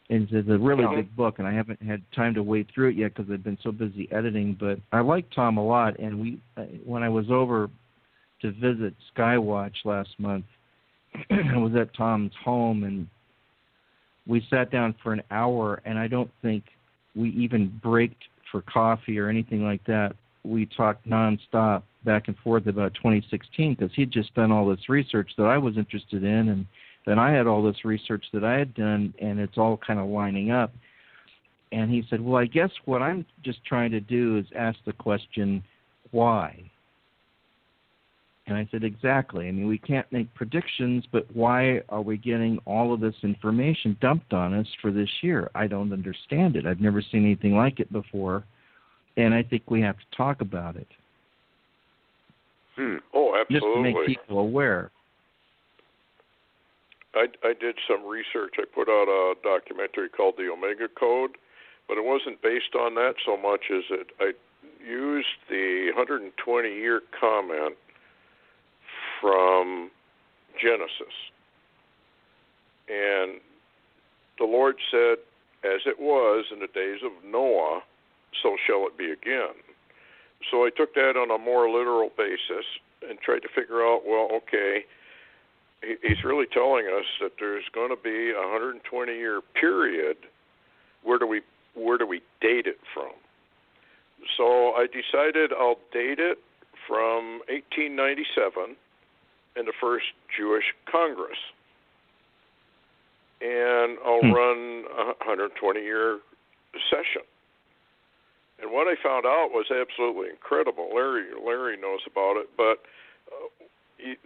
And it's a really big book, and I haven't had time to wade through it yet because I've been so busy editing. But I like Tom a lot, and when I was over to visit Skywatch last month, I was at Tom's home, and we sat down for an hour, and I don't think we even braked for coffee or anything like that. We talked nonstop back and forth about 2016 because he'd just done all this research that I was interested in, and And I had all this research that I had done, and it's all kind of lining up. And he said, well, I guess what I'm just trying to do is ask the question, why? And I said, exactly. I mean, we can't make predictions, but why are we getting all of this information dumped on us for this year? I don't understand it. I've never seen anything like it before, and I think we have to talk about it.
Oh, absolutely.
Just to make people aware.
I did some research. I put out a documentary called The Omega Code, but it wasn't based on that so much as I used the 120-year comment from Genesis. And the Lord said, as it was in the days of Noah, so shall it be again. So I took that on a more literal basis and tried to figure out, well, okay, he's really telling us that there's going to be a 120-year period. Where do we date it from? So I decided I'll date it from 1897 and the first Jewish Congress. And I'll run a 120-year session. And what I found out was absolutely incredible. Larry knows about it, but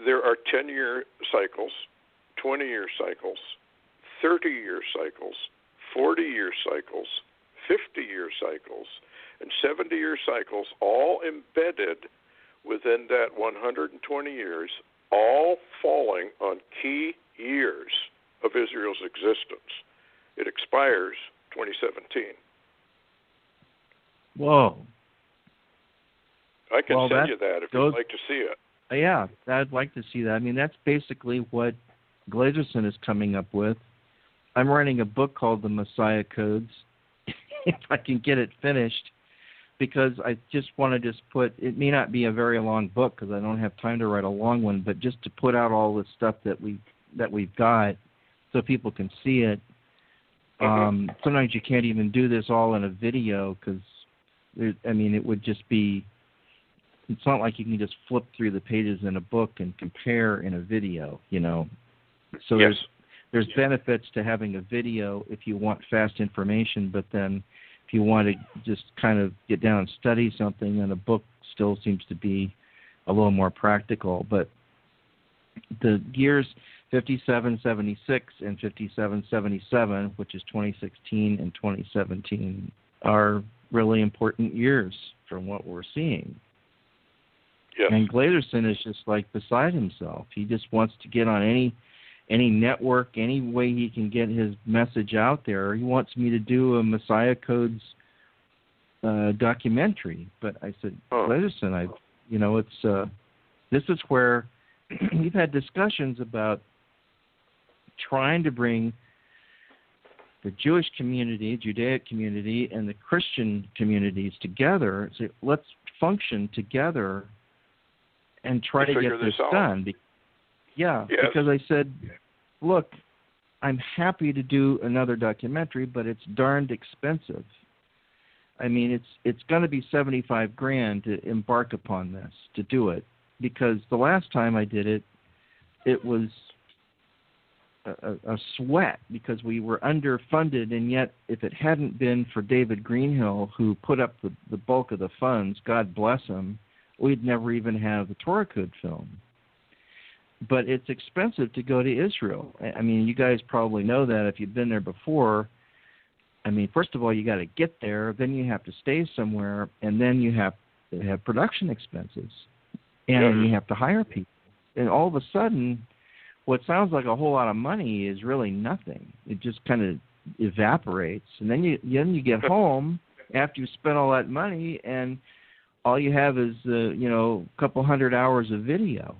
there are 10-year cycles, 20-year cycles, 30-year cycles, 40-year cycles, 50-year cycles, and 70-year cycles, all embedded within that 120 years, all falling on key years of Israel's existence. It expires 2017.
Whoa.
I can send you that if you'd like to see it.
Yeah, I'd like to see that. I mean, that's basically what Glaserson is coming up with. I'm writing a book called The Messiah Codes, if I can get it finished, because I just want to put, it may not be a very long book because I don't have time to write a long one, but just to put out all the stuff that we've got so people can see it. Sometimes you can't even do this all in a video because, it would just be, it's not like you can just flip through the pages in a book and compare in a video, So
yes.
There's benefits to having a video if you want fast information, but then if you want to just kind of get down and study something, then a book still seems to be a little more practical. But the years 5776 and 5777, which is 2016 and 2017, are really important years from what we're seeing.
Yes.
And Glaserson is just like beside himself. He just wants to get on any network, any way he can get his message out there. He wants me to do a Messiah Codes documentary. But I said, Glaserson, this is where we've had discussions about trying to bring the Jewish community, Judaic community, and the Christian communities together. So let's function together and try to get this done. Yes. Because I said, look, I'm happy to do another documentary, but it's darned expensive. I mean, it's going to be $75,000 to embark upon this, to do it, because the last time I did it, it was a sweat because we were underfunded, and yet if it hadn't been for David Greenhill, who put up the bulk of the funds, God bless him, we'd never even have the Torah Code film. But it's expensive to go to Israel. I mean, you guys probably know that if you've been there before. I mean, first of all, you got to get there, then you have to stay somewhere, and then you have to have production expenses, and you have to hire people. And all of a sudden, what sounds like a whole lot of money is really nothing. It just kind of evaporates. And then you get home after you spent all that money, and all you have is a couple hundred hours of video.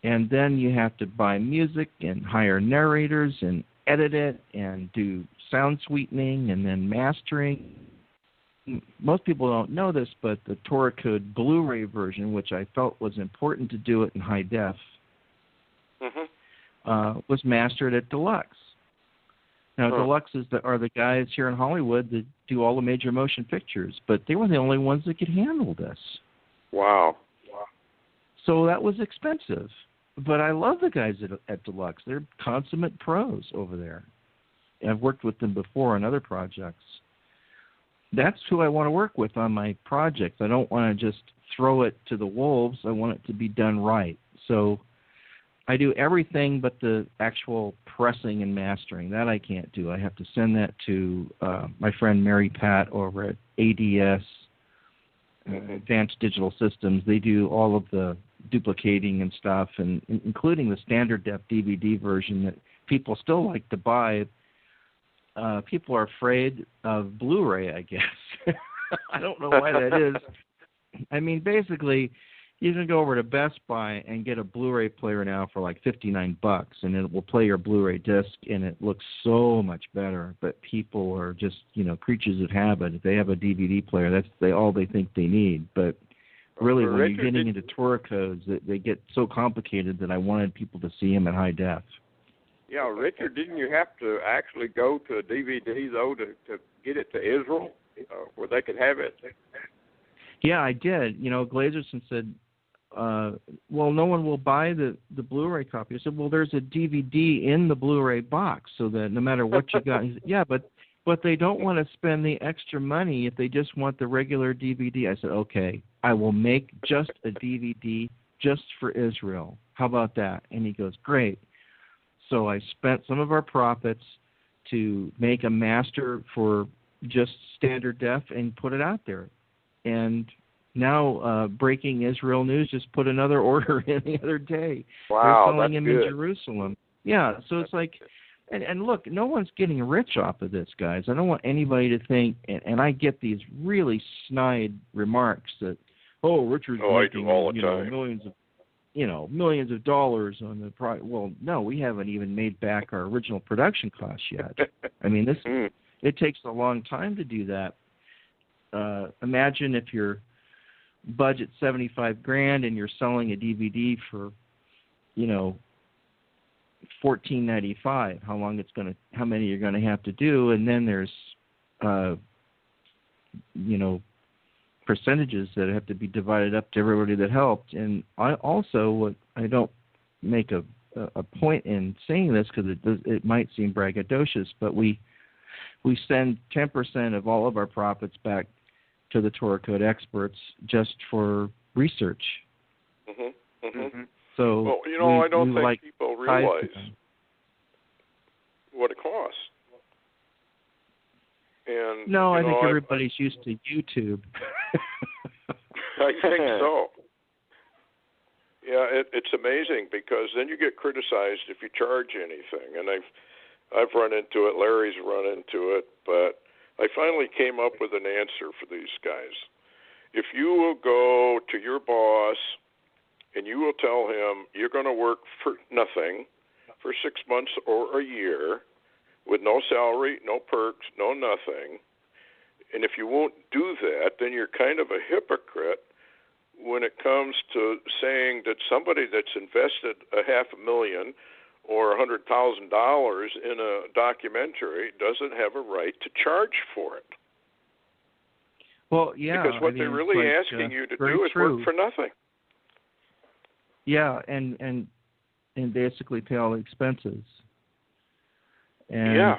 And then you have to buy music and hire narrators and edit it and do sound sweetening and then mastering. Most people don't know this, but the Torah Code Blu-ray version, which I felt was important to do it in high def, was mastered at Deluxe. Now, Deluxe are the guys here in Hollywood that do all the major motion pictures, but they were the only ones that could handle this.
Wow.
So that was expensive. But I love the guys at Deluxe. They're consummate pros over there. I've worked with them before on other projects. That's who I want to work with on my projects. I don't want to just throw it to the wolves. I want it to be done right. So I do everything but the actual pressing and mastering. That I can't do. I have to send that to my friend Mary Pat over at ADS, Advanced Digital Systems. They do all of the duplicating and stuff, and including the standard def DVD version that people still like to buy. People are afraid of Blu-ray, I guess. I don't know why that is. I mean, basically, you can go over to Best Buy and get a Blu-ray player now for like $59, and it will play your Blu-ray disc, and it looks so much better. But people are just, creatures of habit. If they have a DVD player, that's all they think they need. But really, when you're getting into Torah codes, they get so complicated that I wanted people to see them at high def.
Yeah, Richard, didn't you have to actually go to a DVD, though, to get it to Israel, where they could have it?
Yeah, I did. Glazerson said, well, no one will buy the Blu-ray copy. I said, well, there's a DVD in the Blu-ray box, so that no matter what you got, he said, yeah, but they don't want to spend the extra money if they just want the regular DVD. I said, okay, I will make just a DVD just for Israel. How about that? And he goes, great. So I spent some of our profits to make a master for just standard def and put it out there. And now Breaking Israel News just put another order in the other day.
Wow,
they're selling
that's
him
good.
in Jerusalem. Yeah, so it's like, and look, no one's getting rich off of this, guys. I don't want anybody to think, and I get these really snide remarks that, Richard's making
all the time.
millions of dollars on the product. Well, no, we haven't even made back our original production costs yet. I mean, it takes a long time to do that. Imagine if your budget's $75,000 and you're selling a DVD for, $14.95. How many you're gonna have to do, and then there's, percentages that have to be divided up to everybody that helped. And I don't make a point in saying this because it might seem braggadocious, but we send 10% of all of our profits back to the Torah Code experts just for research.
Mm-hmm. Mm-hmm.
So
I don't think people realize what it costs. And
no, I think everybody's used to YouTube.
I think so. Yeah, it's amazing because then you get criticized if you charge anything, and I've run into it. Larry's run into it, but I finally came up with an answer for these guys. If you will go to your boss and you will tell him you're going to work for nothing for 6 months or a year with no salary, no perks, no nothing, and if you won't do that, then you're kind of a hypocrite when it comes to saying that somebody that's invested $500,000 or $100,000 in a documentary doesn't have a right to charge for it.
Well, yeah.
Because what they're really asking you to do is work for nothing.
Yeah, and basically pay all the expenses. And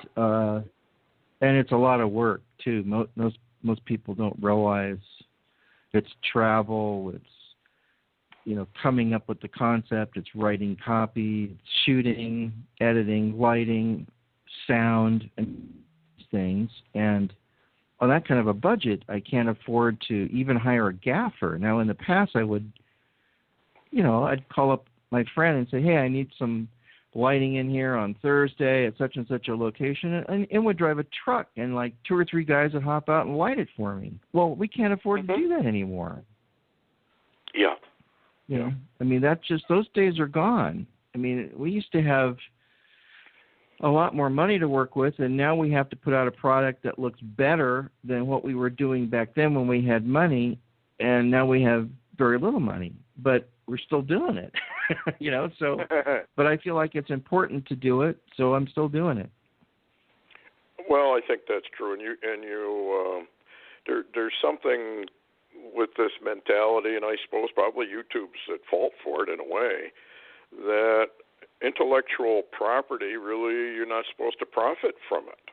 and it's a lot of work too. Most people don't realize it's travel, it's coming up with the concept, it's writing copy, it's shooting, editing, lighting, sound, and things. And on that kind of a budget, I can't afford to even hire a gaffer. Now, in the past, I would, I'd call up my friend and say, hey, I need some lighting in here on Thursday at such and such a location, and it would drive a truck and like 2 or 3 guys would hop out and light it for me. Well, we can't afford to do that anymore.
Yeah.
I mean, those days are gone. I mean, we used to have a lot more money to work with, and now we have to put out a product that looks better than what we were doing back then when we had money, and now we have very little money, but we're still doing it. So, but I feel like it's important to do it, so I'm still doing it.
Well, I think that's true, and there's something with this mentality, and I suppose probably YouTube's at fault for it in a way. that intellectual property, really, you're not supposed to profit from it.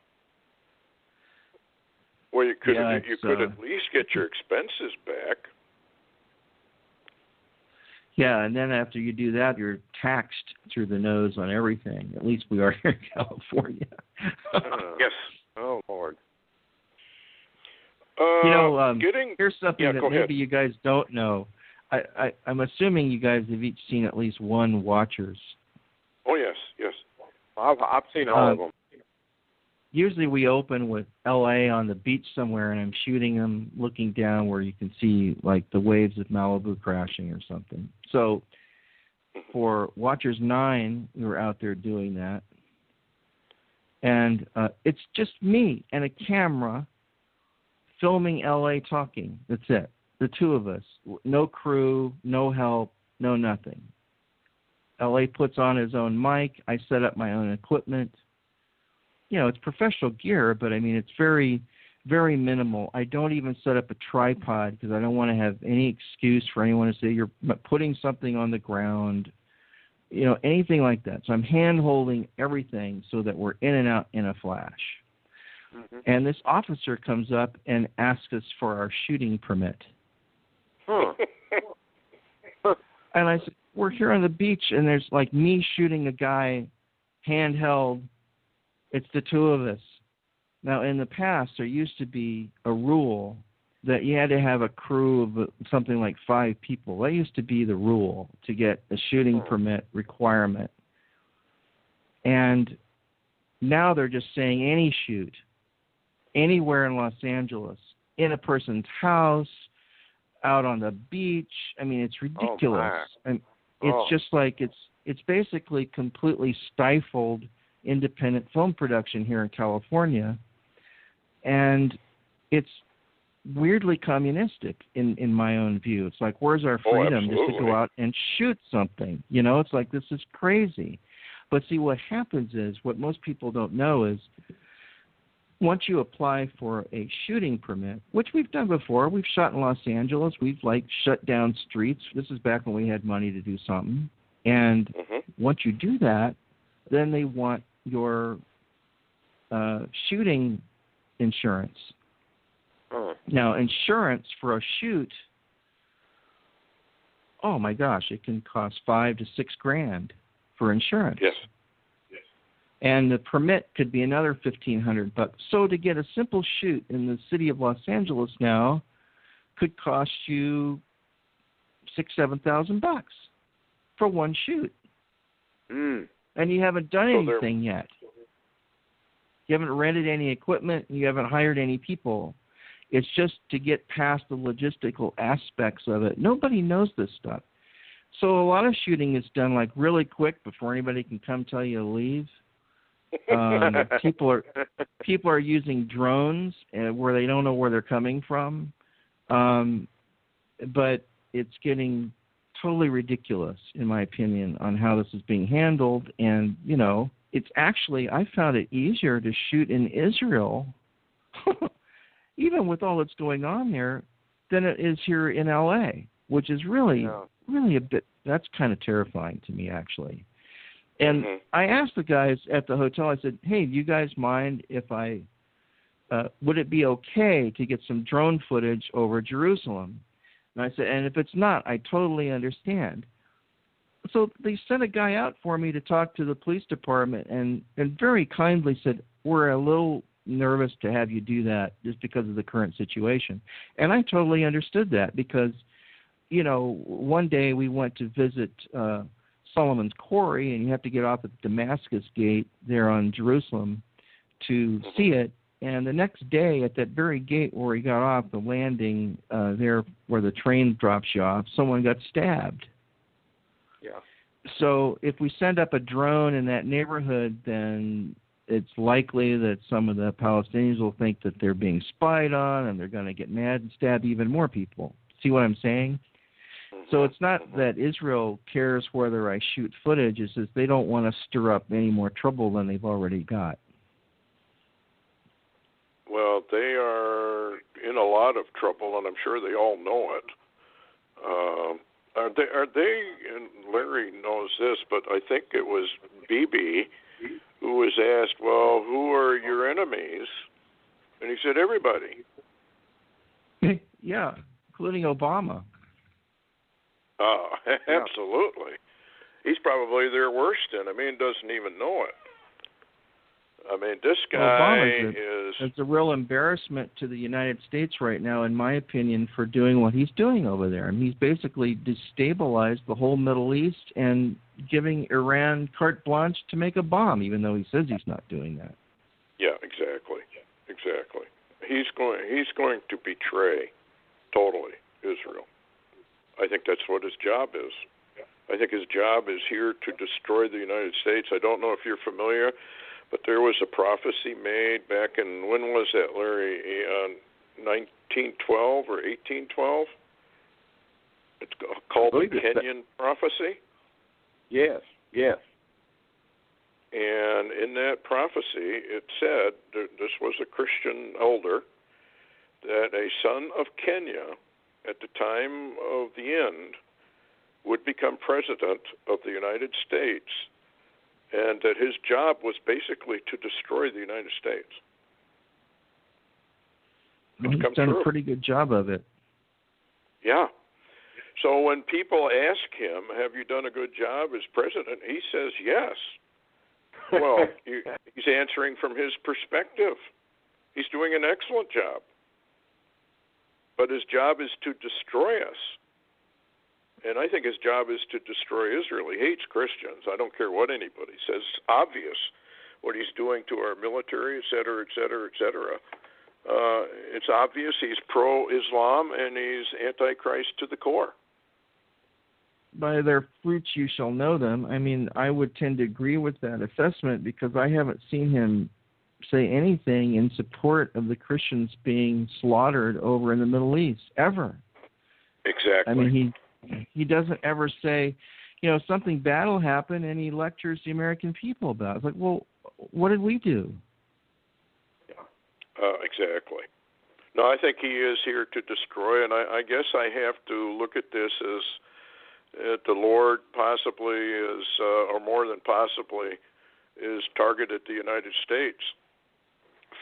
Well, you could at least get your expenses back.
Yeah, and then after you do that, you're taxed through the nose on everything. At least we are here in California.
Yes.
Oh, Lord.
Here's something that maybe you guys don't know. I'm assuming you guys have each seen at least one Watchers.
Oh, yes, yes.
I've seen all of them.
Usually we open with L.A. on the beach somewhere, and I'm shooting them looking down where you can see, like, the waves of Malibu crashing or something. So for Watchers 9, we were out there doing that. And it's just me and a camera filming L.A. talking. That's it. The two of us. No crew, no help, no nothing. L.A. puts on his own mic. I set up my own equipment. It's professional gear, but, I mean, it's very, very minimal. I don't even set up a tripod because I don't want to have any excuse for anyone to say you're putting something on the ground, anything like that. So I'm hand-holding everything so that we're in and out in a flash. Mm-hmm. And this officer comes up and asks us for our shooting permit.
Huh.
And I said, we're here on the beach, and there's, like, me shooting a guy handheld. It's the two of us. Now, in the past, there used to be a rule that you had to have a crew of something like 5 people. That used to be the rule to get a shooting permit requirement. And now they're just saying any shoot, anywhere in Los Angeles, in a person's house, out on the beach. I mean, it's ridiculous. And it's just like it's basically completely stifled independent film production here in California, and it's weirdly communistic in my own view. It's like, where's our freedom just to go out and shoot something? It's like, this is crazy. But see, what happens is, what most people don't know is, once you apply for a shooting permit, which we've done before, we've shot in Los Angeles, we've shut down streets. This is back when we had money to do something. And once you do that, then they want your shooting insurance. Now, insurance for a shoot, oh my gosh, it can cost $5,000 to $6,000 for insurance.
Yes.
And the permit could be another $1,500. So to get a simple shoot in the city of Los Angeles now could cost you $6,000-$7,000 for one shoot. And you haven't done anything yet. You haven't rented any equipment. You haven't hired any people. It's just to get past the logistical aspects of it. Nobody knows this stuff. So a lot of shooting is done really quick before anybody can come tell you to leave. People are using drones where they don't know where they're coming from. But it's getting totally ridiculous, in my opinion, on how this is being handled. And, it's actually, I found it easier to shoot in Israel, even with all that's going on there, than it is here in L.A., which is really a bit, that's kind of terrifying to me, actually. And I asked the guys at the hotel, I said, hey, do you guys mind if would it be okay to get some drone footage over Jerusalem? And I said, and if it's not, I totally understand. So they sent a guy out for me to talk to the police department and very kindly said, we're a little nervous to have you do that just because of the current situation. And I totally understood that because, one day we went to visit Solomon's Quarry, and you have to get off at Damascus Gate there on Jerusalem to see it. And the next day at that very gate where we got off, the landing there where the train drops you off, someone got stabbed.
Yeah.
So if we send up a drone in that neighborhood, then it's likely that some of the Palestinians will think that they're being spied on, and they're going to get mad and stab even more people. See what I'm saying? So it's not that Israel cares whether I shoot footage. It's just they don't want to stir up any more trouble than they've already got.
Well, they are in a lot of trouble, and I'm sure they all know it. Are they, and Larry knows this, but I think it was BB who was asked, well, who are your enemies? And he said, everybody.
Yeah, including Obama.
Oh, absolutely. He's probably their worst enemy and doesn't even know it. I mean, this guy
is a real embarrassment to the United States right now, in my opinion, for doing what he's doing over there. I mean, he's basically destabilized the whole Middle East and giving Iran carte blanche to make a bomb, even though he says he's not doing that.
Yeah, exactly. He's going to betray totally Israel. I think that's what his job is. I think his job is here to destroy the United States. I don't know if you're familiar, but there was a prophecy made back in, when was that, Larry? 1912 or 1812? It's called the Kenyan prophecy.
Yes.
And in that prophecy, it said, this was a Christian elder, that a son of Kenya at the time of the end would become president of the United States, and that his job was basically to destroy the United States.
Well, he's done a pretty good job of it.
Yeah. So when people ask him, have you done a good job as president, he says yes. Well, he's answering from his perspective. He's doing an excellent job. But his job is to destroy us. And I think his job is to destroy Israel. He hates Christians. I don't care what anybody says. It's obvious what he's doing to our military, et cetera, et cetera, et cetera. It's obvious he's pro-Islam and he's Antichrist to the core.
By their fruits you shall know them. I mean, I would tend to agree with that assessment because I haven't seen him say anything in support of the Christians being slaughtered over in the Middle East, ever.
Exactly.
I mean, he doesn't ever say, something bad will happen, and he lectures the American people about it. It's like, well, what did we do?
Exactly. No, I think he is here to destroy, and I guess I have to look at this as the Lord possibly is, or more than possibly, is targeted the United States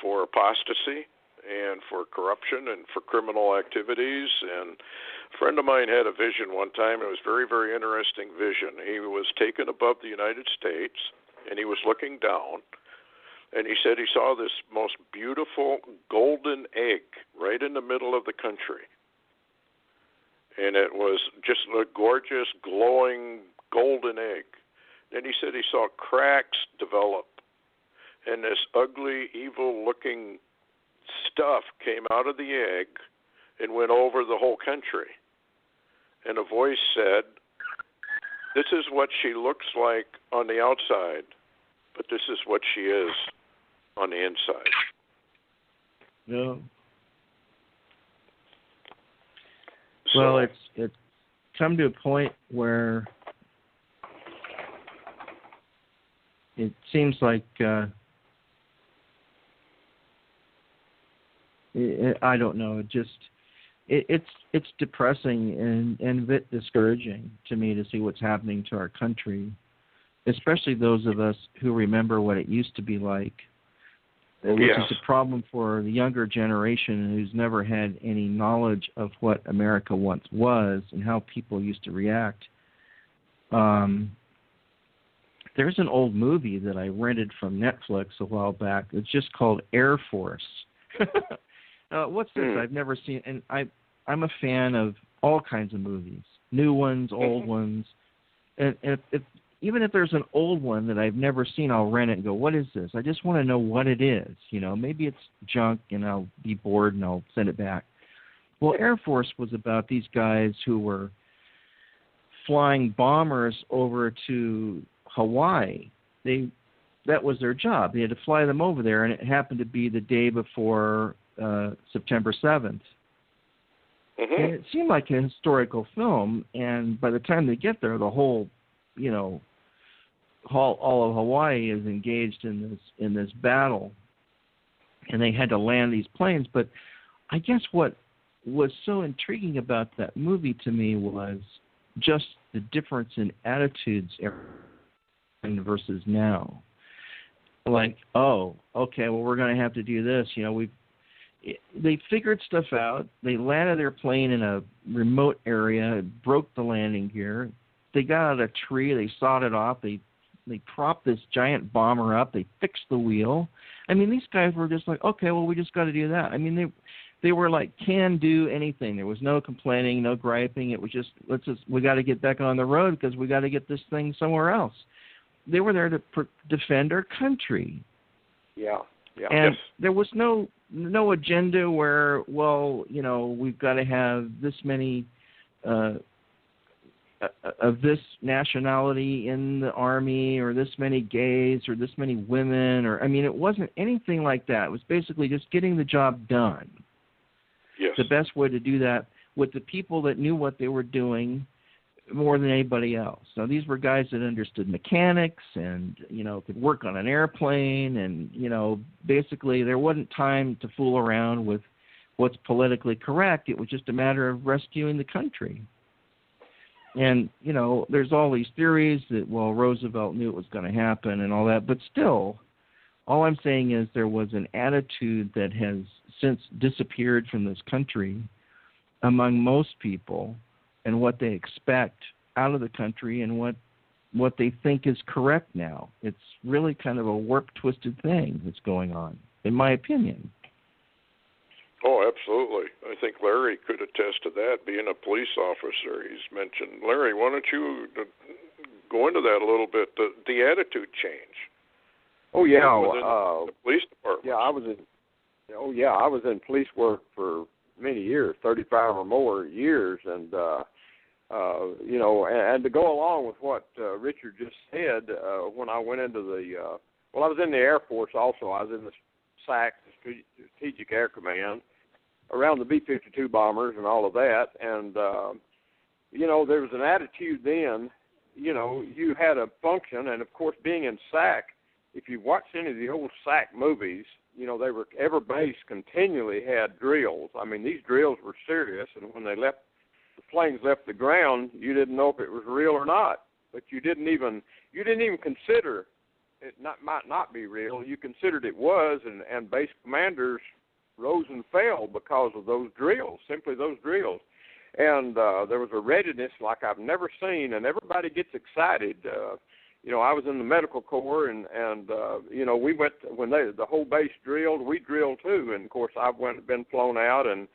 for apostasy and for corruption and for criminal activities. And a friend of mine had a vision one time. It was a very, very interesting vision. He was taken above the United States, and he was looking down, and he said he saw this most beautiful golden egg right in the middle of the country. And it was just a gorgeous, glowing golden egg. Then he said he saw cracks develop, and this ugly, evil-looking stuff came out of the egg and went over the whole country. And a voice said, this is what she looks like on the outside, but this is what she is on the inside.
No. Well, it's come to a point where it seems like I don't know. It's depressing and a bit discouraging to me to see what's happening to our country, especially those of us who remember what it used to be like. Which is a problem for the younger generation who's never had any knowledge of what America once was and how people used to react. There's an old movie that I rented from Netflix a while back. It's just called Air Force. What's this? I've never seen, and I'm a fan of all kinds of movies, new ones, old ones, and even if there's an old one that I've never seen, I'll rent it and go, what is this? I just want to know what it is. Maybe it's junk and I'll be bored and I'll send it back. Well, Air Force was about these guys who were flying bombers over to Hawaii. That was their job. They had to fly them over there, and it happened to be the day before September 7th. And it seemed like a historical film, and by the time they get there, the whole all of Hawaii is engaged in this battle, and they had to land these planes. But I guess what was so intriguing about that movie to me was just the difference in attitudes versus now. Like, oh, okay, well, we're going to have to do this. They figured stuff out. They landed their plane in a remote area, broke the landing gear. They got out a tree. They sawed it off. They propped this giant bomber up. They fixed the wheel. I mean, these guys were just like, okay, well, we just got to do that. I mean, they were like, can do anything. There was no complaining, no griping. It was just, we got to get back on the road because we got to get this thing somewhere else. They were there to defend our country.
Yeah.
And there was no agenda where, well, we've got to have this many of this nationality in the Army, or this many gays, or this many women, it wasn't anything like that. It was basically just getting the job done.
Yes.
The best way to do that with the people that knew what they were doing more than anybody else. Now, these were guys that understood mechanics and, could work on an airplane, and, basically there wasn't time to fool around with what's politically correct. It was just a matter of rescuing the country. And, there's all these theories that, well, Roosevelt knew it was going to happen and all that, but still, all I'm saying is there was an attitude that has since disappeared from this country among most people, and what they expect out of the country, and what they think is correct now. It's really kind of a warped, twisted thing that's going on, in my opinion.
Oh, absolutely. I think Larry could attest to that, being a police officer. He's mentioned. Larry, why don't you go into that a little bit, the attitude change?
Oh, yeah.
The police department.
Yeah, I was in police work for many years, 35 or more years, and and to go along with what Richard just said, when I went into I was in the Air Force also. I was in the SAC, the Strategic Air Command, around the B-52 bombers and all of that, and there was an attitude then. You had a function, and of course, being in SAC, if you watch any of the old SAC movies, every base continually had drills. I mean, these drills were serious, and when the planes left the ground, you didn't know if it was real or not. But you didn't even consider it might not be real. You considered it was, and base commanders rose and fell because of those drills, simply those drills. And there was a readiness like I've never seen, and everybody gets excited. I was in the medical corps, and we went when the whole base drilled. We drilled too, and of course I've been flown out, and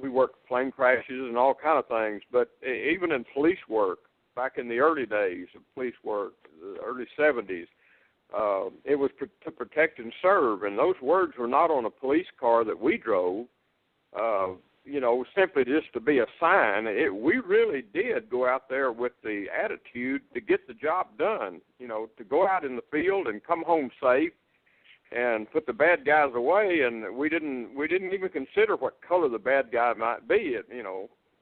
we worked plane crashes and all kind of things. But even in police work, back in the early days of police work, the early 70s, it was to protect and serve, and those words were not on a police car that we drove. Simply just to be a sign. We really did go out there with the attitude to get the job done, to go out in the field and come home safe and put the bad guys away. And we didn't even consider what color the bad guy might be.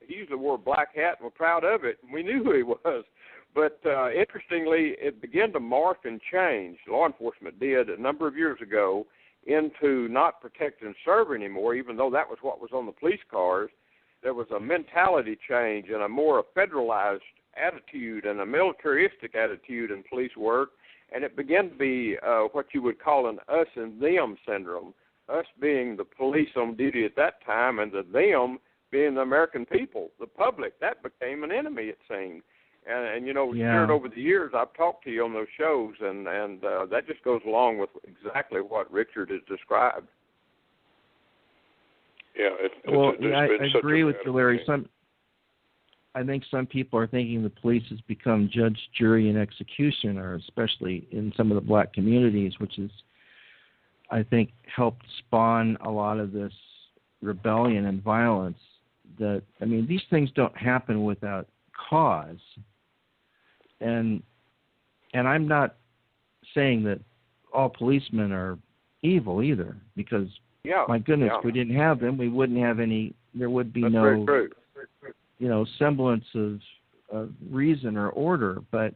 He usually wore a black hat and we're proud of it. We knew who he was. But interestingly, it began to morph and change. Law enforcement did a number of years ago into not protect and serve anymore, even though that was what was on the police cars. There was a mentality change and a more federalized attitude and a militaristic attitude in police work, and it began to be what you would call an us and them syndrome, us being the police on duty at that time and the them being the American people, the public. That became an enemy, it seemed. And Stewart, over the years, I've talked to you on those shows, and that just goes along with exactly what Richard has described.
Yeah,
I agree with you, Larry. I think some people are thinking the police has become judge, jury, and executioner, especially in some of the black communities, which is, I think, helped spawn a lot of this rebellion and violence. These things don't happen without cause. And I'm not saying that all policemen are evil either, because my goodness, if we didn't have them, we wouldn't have any. There would be no, semblance of reason or order. But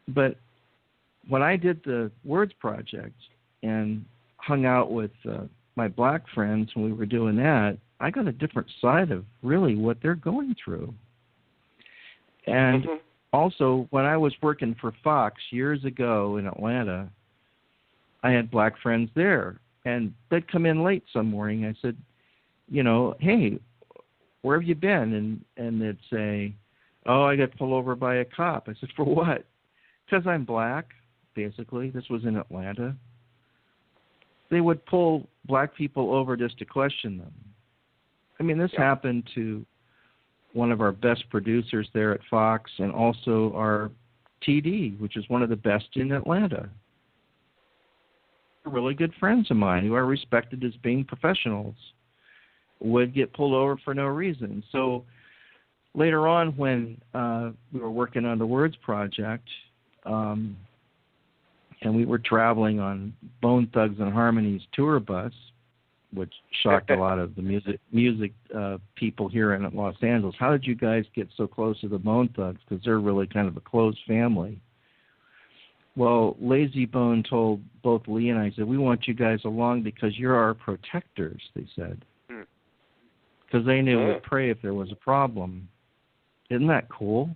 when I did the Words Project and hung out with my black friends when we were doing that, I got a different side of really what they're going through. And
Mm-hmm.
also, when I was working for Fox years ago in Atlanta, I had black friends there. And they'd come in late some morning. I said, hey, where have you been? And they'd say, oh, I got pulled over by a cop. I said, for what? Because I'm black, basically. This was in Atlanta. They would pull black people over just to question them. I mean, this happened to one of our best producers there at Fox and also our TD, which is one of the best in Atlanta. Really good friends of mine who are respected as being professionals would get pulled over for no reason. So later on when we were working on the Words Project, and we were traveling on Bone Thugs and Harmony's tour bus, which shocked a lot of the music people here in Los Angeles. How did you guys get so close to the Bone Thugs? Because they're really kind of a close family. Well, Lazy Bone told both Lee and I, said, we want you guys along because you're our protectors, they said. Because they knew we'd pray if there was a problem. Isn't that cool?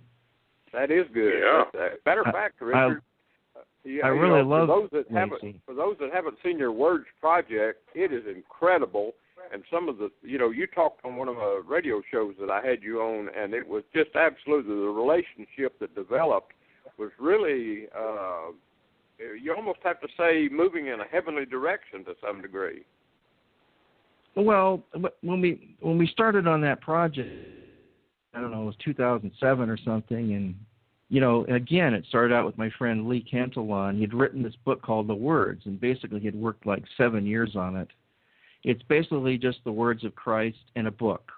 That is good.
Yeah.
Matter of fact, Richard,
I really love
Lazy. For those that haven't seen your Words Project, it is incredible. And some of the, you talked on one of the radio shows that I had you on, and it was just absolutely the relationship that developed was really, you almost have to say, moving in a heavenly direction to some degree.
Well, when we started on that project, I don't know, it was 2007 or something, and again, it started out with my friend Lee Cantillon. He'd written this book called The Words, and basically he'd worked like 7 years on it. It's basically just the words of Christ in a book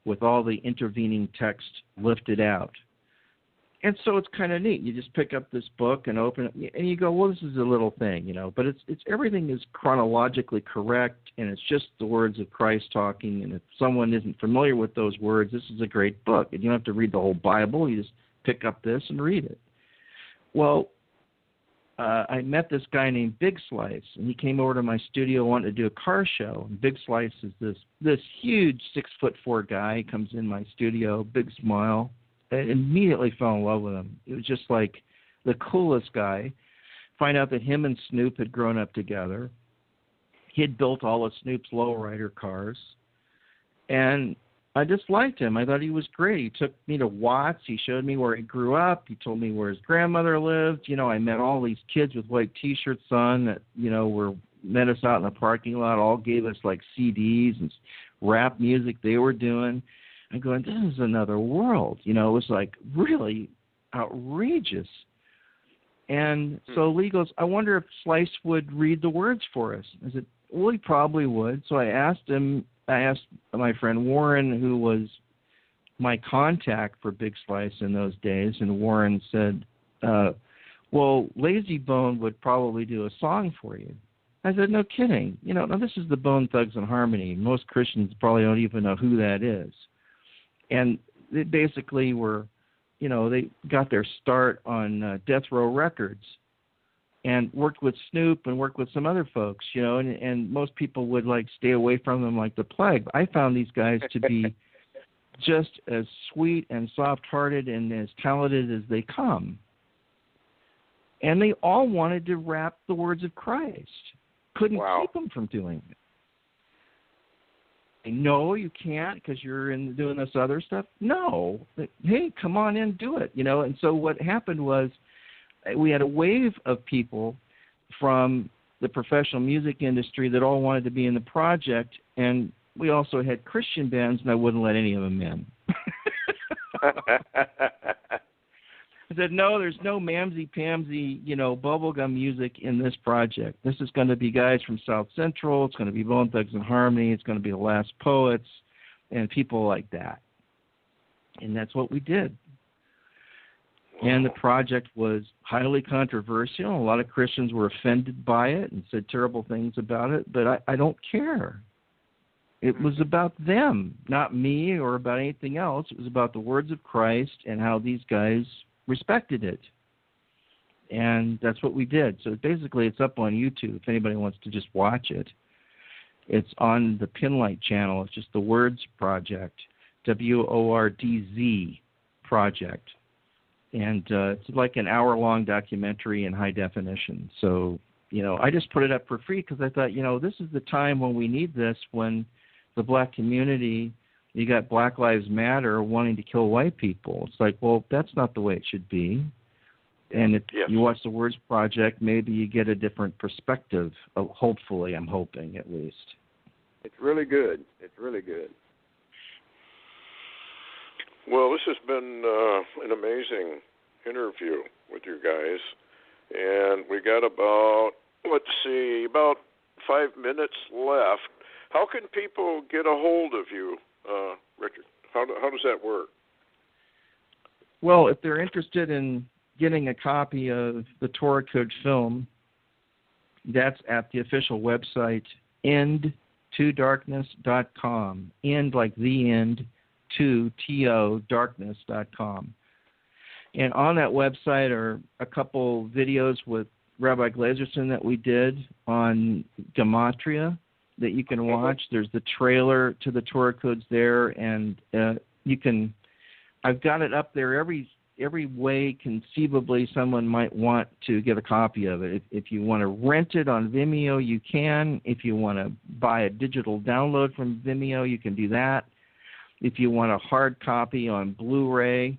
with all the intervening text lifted out. And so it's kind of neat. You just pick up this book and open it, and you go, well, this is a little thing, but it's everything is chronologically correct, and it's just the words of Christ talking. And if someone isn't familiar with those words, this is a great book. And you don't have to read the whole Bible. You just pick up this and read it. Well, I met this guy named Big Slice, and he came over to my studio wanting to do a car show. And Big Slice is this huge 6'4" guy. He comes in my studio, big smile. I immediately fell in love with him. It was just like the coolest guy. Find out that him and Snoop had grown up together. He had built all of Snoop's lowrider cars. And I just liked him. I thought he was great. He took me to Watts. He showed me where he grew up. He told me where his grandmother lived. I met all these kids with white T-shirts on that, met us out in the parking lot, all gave us like CDs and rap music they were doing. I'm going, this is another world. It was like really outrageous. And so Lee goes, I wonder if Slice would read the words for us. I said, well, he probably would. So I asked my friend Warren, who was my contact for Big Slice in those days, and Warren said, well, Lazy Bone would probably do a song for you. I said, no kidding. Now this is the Bone Thugs and Harmony. Most Christians probably don't even know who that is. And they basically were, they got their start on Death Row Records and worked with Snoop and worked with some other folks, and most people would like stay away from them like the plague. I found these guys to be just as sweet and soft-hearted and as talented as they come. And they all wanted to rap the words of Christ. Couldn't keep them from doing it. No, you can't because you're doing this other stuff. No. Hey, come on in, do it. And so what happened was we had a wave of people from the professional music industry that all wanted to be in the project, and we also had Christian bands, and I wouldn't let any of them in. I said, no, there's no mamsy-pamsy, bubblegum music in this project. This is going to be guys from South Central. It's going to be Bone Thugs and Harmony. It's going to be the Last Poets and people like that. And that's what we did. And the project was highly controversial. A lot of Christians were offended by it and said terrible things about it, but I don't care. It was about them, not me or about anything else. It was about the words of Christ and how these guys respected it. And that's what we did. So basically it's up on YouTube if anybody wants to just watch it. It's on the Pinlight channel. It's just the Words Project, WORDZ. project. And it's like an hour-long documentary in high definition. So, I just put it up for free because I thought, this is the time when we need this, when the black community, you got Black Lives Matter wanting to kill white people. It's like, well, that's not the way it should be. And if you watch the Words Project, maybe you get a different perspective. Hopefully, I'm hoping at least.
It's really good. It's really good.
Well, this has been an amazing interview with you guys. And we got about 5 minutes left. How can people get a hold of you, Richard? How does that work?
Well, if they're interested in getting a copy of the Torah Code film, that's at the official website, end2darkness.com. End like the end, to darkness.com. And on that website are a couple videos with Rabbi Glazerson that we did on Gematria that you can watch. There's the trailer to the Torah codes there, and I've got it up there every way conceivably someone might want to get a copy of it. If you want to rent it on Vimeo, you can. If you want to buy a digital download from Vimeo, you can do that. If you want a hard copy on Blu-ray,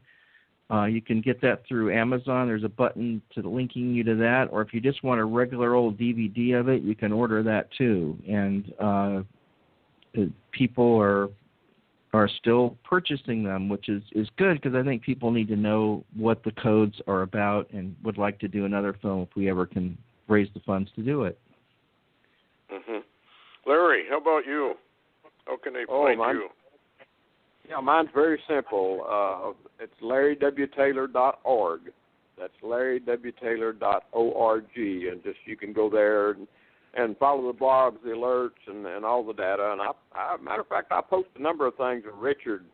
you can get that through Amazon. There's a button linking you to that. Or if you just want a regular old DVD of it, you can order that too. And people are still purchasing them, which is good because I think people need to know what the codes are about and would like to do another film if we ever can raise the funds to do it.
Mm-hmm. Larry, how about you? How can they find you?
Yeah, mine's very simple. It's LarryWTaylor.org. That's LarryWTaylor.org, and just you can go there and follow the blogs, the alerts, and all the data. And matter of fact, I post a number of things of Richard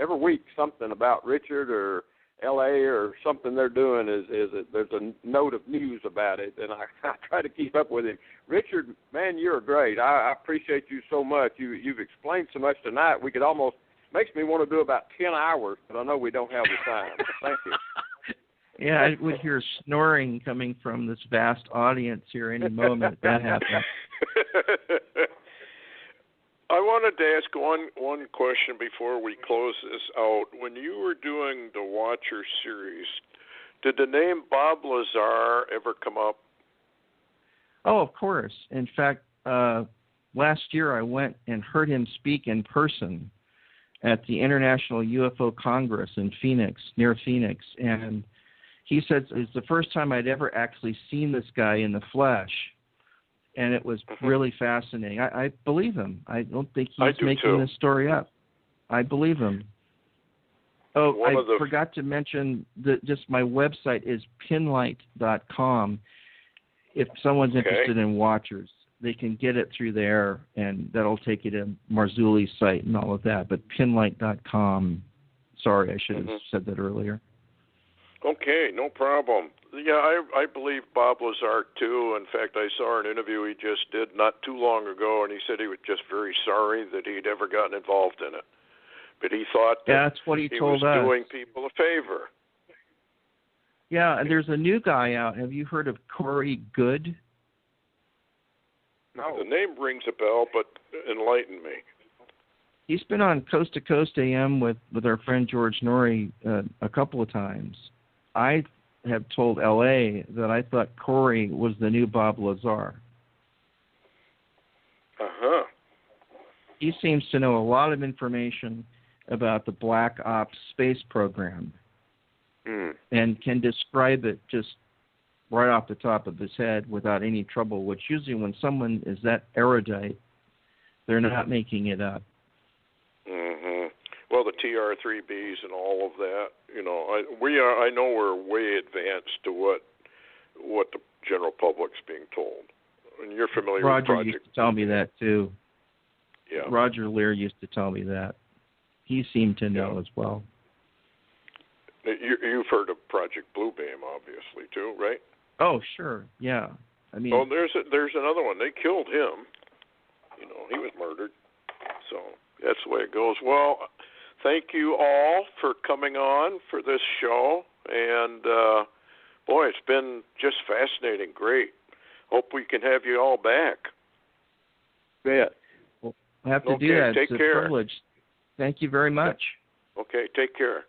every week. Something about Richard or L.A. or something they're doing there's a note of news about it, and I try to keep up with him. Richard, man, you're great. I appreciate you so much. You've explained so much tonight. We could almost makes me want to do about 10 hours, but I know we don't have the time. Thank you.
Yeah, I would hear snoring coming from this vast audience here any moment that happens.
I wanted to ask one question before we close this out. When you were doing the Watcher series, did the name Bob Lazar ever come up?
Oh, of course. In fact, last year I went and heard him speak in person at the International UFO Congress in Phoenix, near Phoenix. And he said it's the first time I'd ever actually seen this guy in the flesh. And it was really fascinating. I believe him. I don't think he's making this story up. I believe him. Oh, I forgot to mention that just my website is pinlight.com. If someone's interested in Watchers, they can get it through there, and that'll take you to Marzulli's site and all of that. But pinlight.com. Sorry, I should have said that earlier.
Okay, no problem. Yeah, I believe Bob Lazar, too. In fact, I saw an interview he just did not too long ago, and he said he was just very sorry that he'd ever gotten involved in it. But he thought
that's what he told
was
us.
Doing people a favor.
Yeah, and there's a new guy out. Have you heard of Corey Good?
No. The name rings a bell, but enlighten me.
He's been on Coast to Coast AM with our friend George Norrie a couple of times. I have told L.A. that I thought Corey was the new Bob Lazar.
Uh-huh.
He seems to know a lot of information about the Black Ops space program and can describe it just right off the top of his head without any trouble, which usually when someone is that erudite, they're not making it up.
Mm-hmm. Well, the TR3Bs and all of that, I know we're way advanced to what the general public's being told. And you're familiar with Project.
Roger used to tell me that too.
Yeah.
Roger Lear used to tell me that. He seemed to know as well.
You've heard of Project Bluebeam, obviously, too, right?
Oh, sure. Yeah. I mean,
there's another one. They killed him. He was murdered. So that's the way it goes. Well, thank you all for coming on for this show. And, boy, it's been just fascinating. Great. Hope we can have you all back.
Yeah.
We'll have to do that.
Take
it's
care.
a privilege. Thank you very much.
Okay, take care.